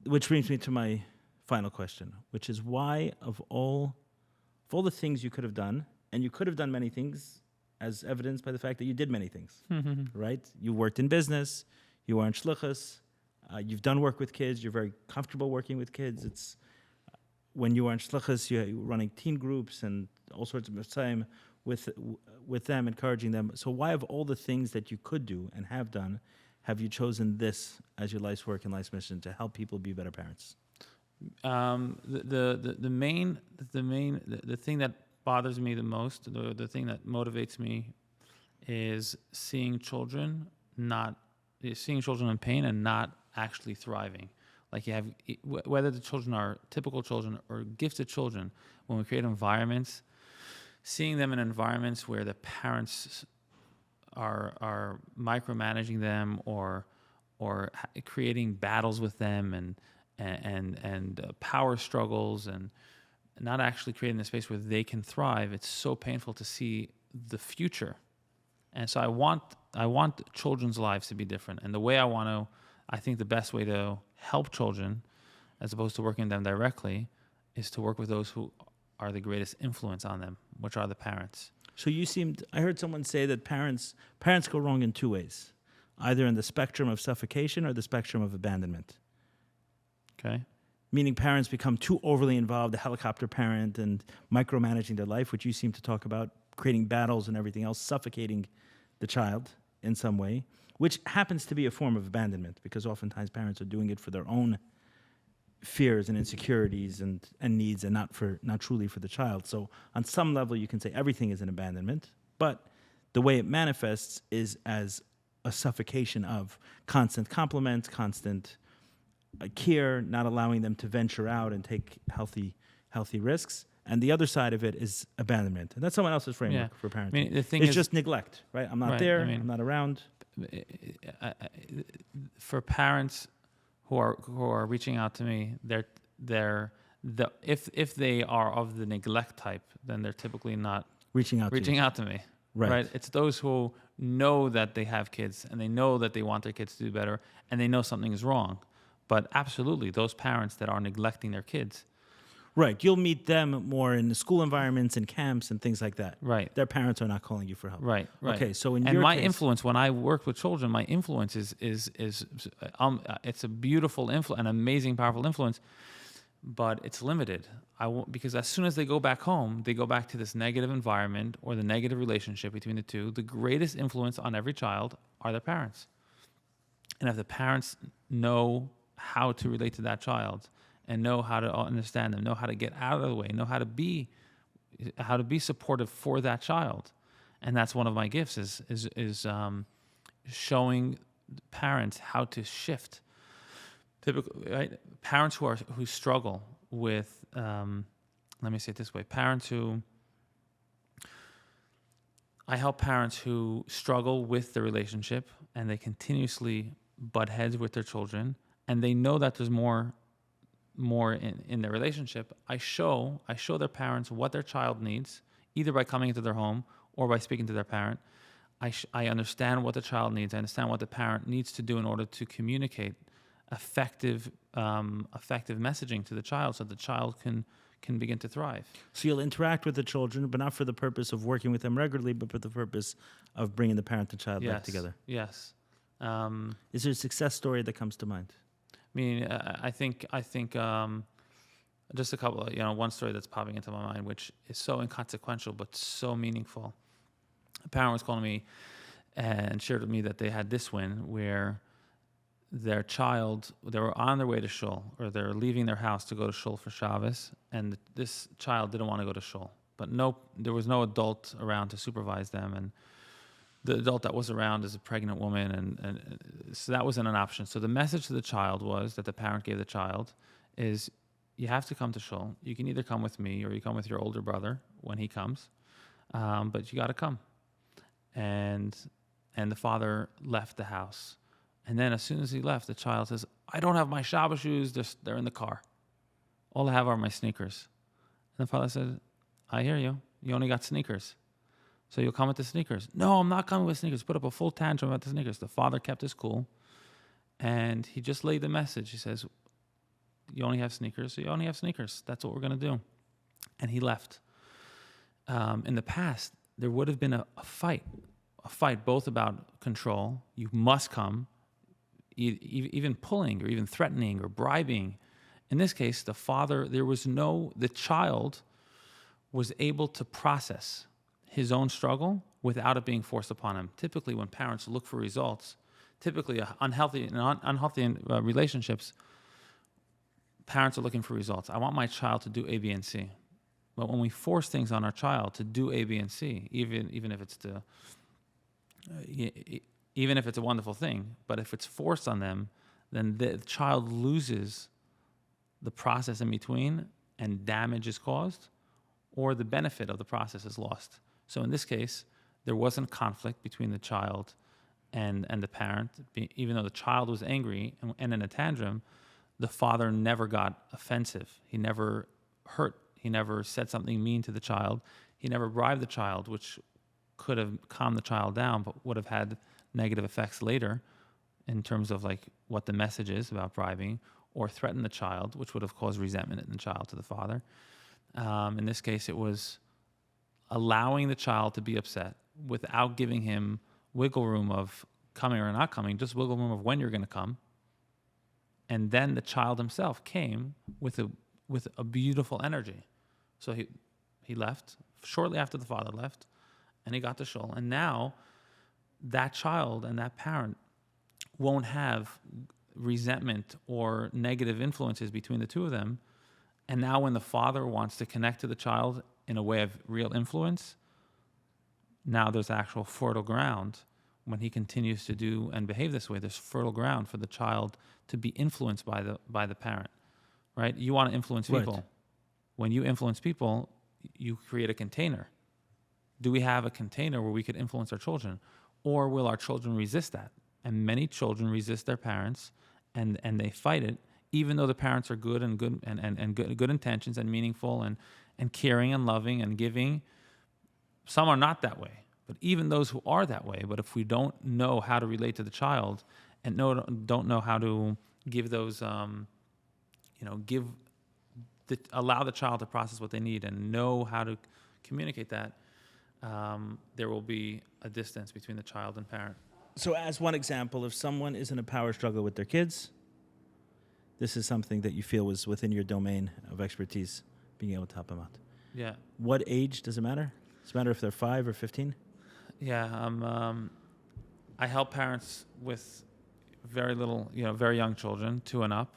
which brings me to my final question, which is why of all the things you could have done, and you could have done many things as evidenced by the fact that you did many things, right? You worked in business, you were in Shlichus, you've done work with kids, you're very comfortable working with kids. It's when you were in Shlichus, you were running teen groups and all sorts of time with them, encouraging them. So why of all the things that you could do and have done, have you chosen this as your life's work and life's mission to help people be better parents? The thing that bothers me the most, the thing that motivates me, is seeing children in pain and not actually thriving. Like you have, whether the children are typical children or gifted children, when we create environments, seeing them in environments where the parents are micromanaging them or creating battles with them and power struggles and not actually creating a space where they can thrive. It's so painful to see the future. And so I want children's lives to be different. And the way I think the best way to help children, as opposed to working with them directly, is to work with those who are the greatest influence on them, which are the parents. So I heard someone say that parents go wrong in two ways, either in the spectrum of suffocation or the spectrum of abandonment. Okay. Meaning parents become too overly involved, the helicopter parent, and micromanaging their life, which you seem to talk about, creating battles and everything else, suffocating the child in some way, which happens to be a form of abandonment because oftentimes parents are doing it for their own fears and insecurities and needs and not truly for the child. So on some level, you can say everything is an abandonment, but the way it manifests is as a suffocation of constant compliments, constant care, not allowing them to venture out and take healthy risks. And the other side of it is abandonment. And that's someone else's framework for parenting. I mean, the thing it's is just neglect, right? I'm not there, I'm not around. For parents who are reaching out to me, if they are of the neglect type, then they're typically not reaching out to me. Right. It's those who know that they have kids and they know that they want their kids to do better and they know something is wrong. But absolutely, those parents that are neglecting their kids. Right. You'll meet them more in the school environments and camps and things like that. Right. Their parents are not calling you for help. Right. Okay. So and my influence when I worked with children, my influence is it's a beautiful influence, an amazing, powerful influence, but it's limited. Because as soon as they go back home, they go back to this negative environment or the negative relationship between the two. The greatest influence on every child are their parents. And if the parents know how to relate to that child and know how to understand them, know how to get out of the way, know how to be supportive for that child. And that's one of my gifts is showing parents how to shift. Typically, right? Parents who struggle with, let me say it this way, I help parents who struggle with the relationship and they continuously butt heads with their children, and they know that there's more more in their relationship, I show their parents what their child needs, either by coming into their home or by speaking to their parent. I understand what the child needs. I understand what the parent needs to do in order to communicate effective messaging to the child, so the child can begin to thrive. So you'll interact with the children, but not for the purpose of working with them regularly, but for the purpose of bringing the parent and child back together. Yes. Is there a success story that comes to mind? I mean, I think just a couple of, one story that's popping into my mind, which is so inconsequential but so meaningful. A parent was calling me and shared with me that they had this win where their child, they were on their way to shul, or they're leaving their house to go to shul for Shabbos, and this child didn't want to go to shul, but there was no adult around to supervise them, and the adult that was around is a pregnant woman, and so that wasn't an option. So the message to the child was, that the parent gave the child, is you have to come to shul. You can either come with me or you come with your older brother when he comes, but you got to come. And the father left the house. And then as soon as he left, the child says, I don't have my Shabbos shoes. They're in the car. All I have are my sneakers. And the father said, I hear you. You only got sneakers. So you'll come with the sneakers. No, I'm not coming with sneakers. Put up a full tantrum about the sneakers. The father kept his cool. And he just laid the message. He says, you only have sneakers, so you only have sneakers. That's what we're going to do. And he left. In the past, there would have been a fight both about control. You must come, even pulling or even threatening or bribing. In this case, the child was able to process his own struggle without it being forced upon him. Typically, when parents look for results, unhealthy relationships, parents are looking for results. I want my child to do A, B, and C. But when we force things on our child to do A, B, and C, even if it's a wonderful thing, but if it's forced on them, then the child loses the process in between, and damage is caused, or the benefit of the process is lost. So in this case, there wasn't conflict between the child and the parent. Even though the child was angry and in a tantrum, the father never got offensive. He never hurt. He never said something mean to the child. He never bribed the child, which could have calmed the child down, but would have had negative effects later in terms of like what the message is about bribing, or threatened the child, which would have caused resentment in the child to the father. In this case, it was allowing the child to be upset without giving him wiggle room of coming or not coming, just wiggle room of when you're going to come. And then the child himself came with a beautiful energy. So he left shortly after the father left, and he got to shul. And now that child and that parent won't have resentment or negative influences between the two of them. And now when the father wants to connect to the child in a way of real influence, now there's actual fertile ground. When he continues to do and behave this way, there's fertile ground for the child to be influenced by the parent, right? You want to influence people. Right. When you influence people, you create a container. Do we have a container where we could influence our children? Or will our children resist that? And many children resist their parents, and they fight it, even though the parents are good and good intentions and meaningful and caring and loving and giving. Some are not that way. But even those who are that way, but if we don't know how to relate to the child and don't know how to give those, allow the child to process what they need and know how to communicate that, there will be a distance between the child and parent. So as one example, if someone is in a power struggle with their kids, this is something that you feel was within your domain of expertise, being able to help them out. Yeah. What age does it matter? Does it matter if they're 5 or 15? Yeah, I help parents with very little, very young children, 2 and up,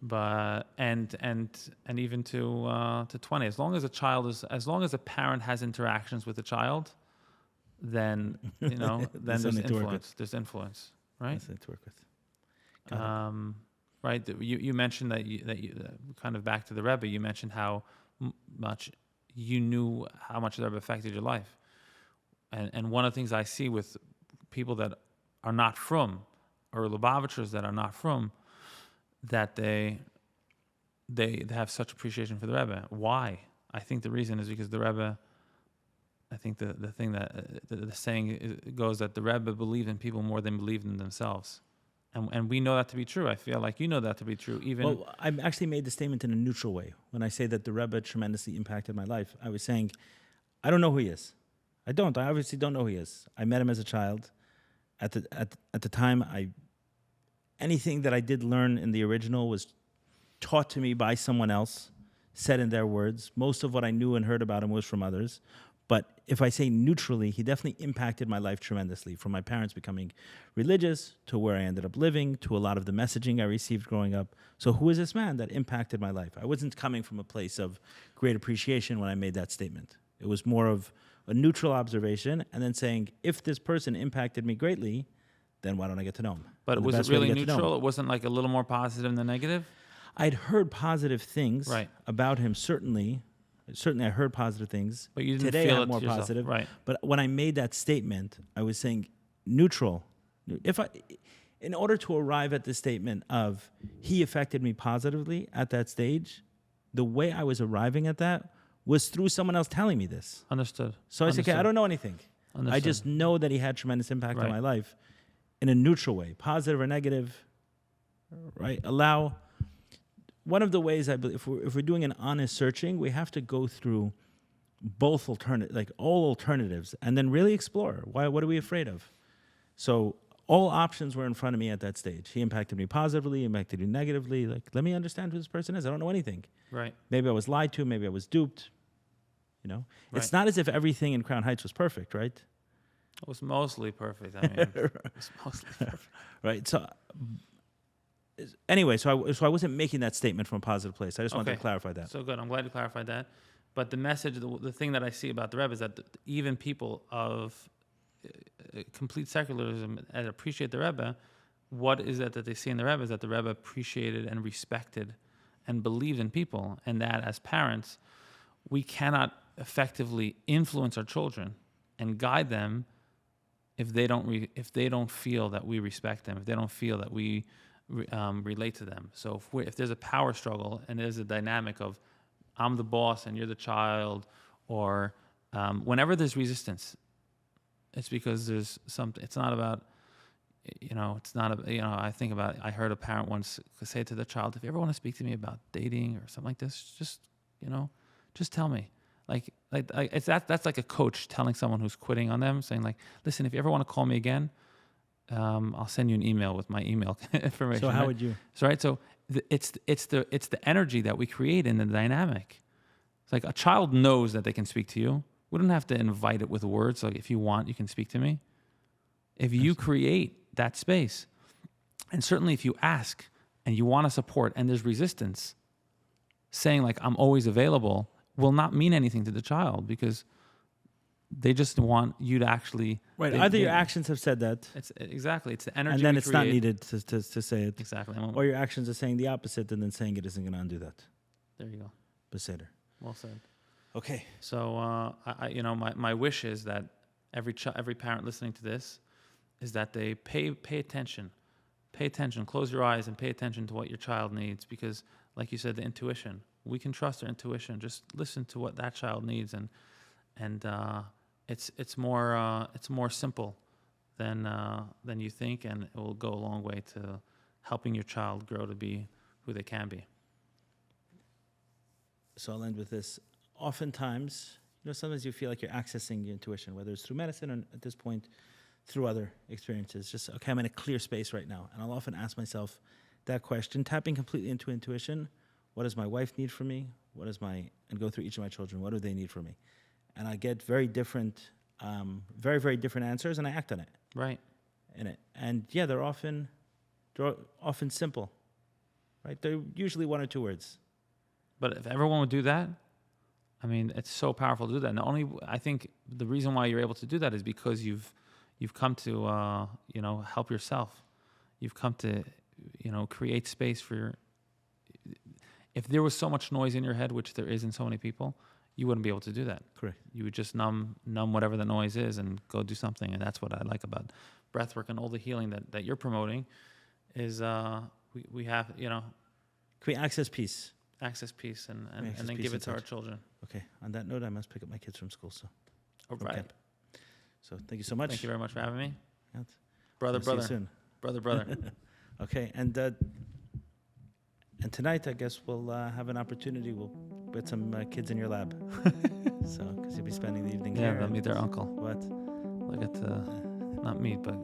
but and even to 20. As long as a parent has interactions with the child, then then there's influence. There's influence, right? That's it to work with. Right. You mentioned that you kind of back to the Rebbe. You mentioned how much you knew how much the Rebbe affected your life. And one of the things I see with people that are not from, or Lubavitchers that are not from, that they they have such appreciation for the Rebbe. Why? I think the reason is because the Rebbe, I think the thing that the saying goes that the Rebbe believed in people more than believed in themselves. And we know that to be true. I feel like you know that to be true. Well, I actually made the statement in a neutral way. When I say that the Rebbe tremendously impacted my life, I was saying, I don't know who he is. I obviously don't know who he is. I met him as a child. At the time, anything that I did learn in the original was taught to me by someone else, said in their words. Most of what I knew and heard about him was from others. But if I say neutrally, he definitely impacted my life tremendously, from my parents becoming religious to where I ended up living to a lot of the messaging I received growing up. So who is this man that impacted my life? I wasn't coming from a place of great appreciation when I made that statement. It was more of a neutral observation and then saying, if this person impacted me greatly, then why don't I get to know him? But And the was it best way to really get to know neutral? him- It wasn't like a little more positive than negative? I'd heard positive things Right. about him, certainly. Certainly, I heard positive things. But you didn't Today, feel I'm it more yourself. positive. Right. But when I made that statement, I was saying neutral. In order to arrive at the statement of he affected me positively at that stage, the way I was arriving at that was through someone else telling me this. Understood. So I said, okay, I don't know anything. I Understood. just know that he had tremendous impact on Right. my life in a neutral way, positive or negative, right? One of the ways I believe, if we're doing an honest searching, we have to go through both all alternatives, and then really explore what are we afraid of. So all options were in front of me at that stage. He impacted me positively, impacted me negatively. Like, let me understand who this person is. I don't know anything. Right. Maybe I was lied to. Maybe I was duped. It's Right. not as if everything in Crown Heights was perfect, right? It was mostly perfect. I mean, it was mostly perfect. Right. So anyway, so I wasn't making that statement from a positive place. I just wanted to Okay. clarify that. So good. I'm glad you clarified that. But the message, the thing that I see about the Rebbe is that even people of complete secularism and appreciate the Rebbe, what is that they see in the Rebbe is that the Rebbe appreciated and respected and believed in people, and that as parents, we cannot effectively influence our children and guide them if they don't feel that we respect them, if they don't feel that we relate to them. So if there's a power struggle and there's a dynamic of I'm the boss and you're the child, or whenever there's resistance, it's because there's something. It's not about, it's not a, I think about, I heard a parent once say to the child, if you ever want to speak to me about dating or something like this, just tell me. Like it's that's like a coach telling someone who's quitting on them, saying like, listen, if you ever want to call me again, I'll send you an email with my email information. So how right? would you? So right, so it's the energy that we create in the dynamic. It's like a child knows that they can speak to you. We don't have to invite it with words. Like, if you want, you can speak to me. If you create that space, and certainly if you ask and you want to support and there's resistance, saying like I'm always available will not mean anything to the child, because they just want you to actually Right. Either your actions have said that, It's the energy, and then we it's not create. needed to say it. Exactly. Or your actions are saying the opposite, and then saying it isn't going to undo that. There you go. Beseder. Well said. Okay. So my wish is that every parent listening to this is that they pay attention. Pay attention. Close your eyes and pay attention to what your child needs, because, like you said, the intuition. We can trust our intuition. Just listen to what that child needs, and it's more simple than you think, and it will go a long way to helping your child grow to be who they can be. So I'll end with this. Oftentimes, sometimes you feel like you're accessing your intuition, whether it's through medicine or at this point through other experiences. Just, okay, I'm in a clear space right now. And I'll often ask myself that question, tapping completely into intuition. What does my wife need from me? And go through each of my children. What do they need from me? And I get very, very different answers, and I act on it. Right. And yeah, they're often simple, right? They're usually one or two words. But if everyone would do that, I mean, it's so powerful to do that. And I think the reason why you're able to do that is because you've come to help yourself. You've come to create space for your. If there was so much noise in your head, which there is in so many people, you wouldn't be able to do that. Correct. You would just numb whatever the noise is and go do something. And that's what I like about breathwork and all the healing that you're promoting is we have, Can we access peace? access peace and Access then peace give it and to our touch. children. Okay. On that note, I must pick up my kids from school. So, All from right. camp. So thank you so much. Thank you very much for having me. Yeah. Brother, We'll see you brother. soon. Brother. Okay. And tonight, I guess we'll have an opportunity. We'll get some kids in your lab. So, because you'll be spending the evening Yeah, here. they'll meet their uncle. What? They'll get to not meet, but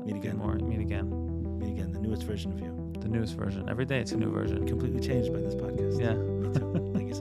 Meet again. Meet again. Meet again. The newest version of you. The newest version. Every day it's a new version. Completely changed by this podcast. Yeah. Me too. Thank you so much.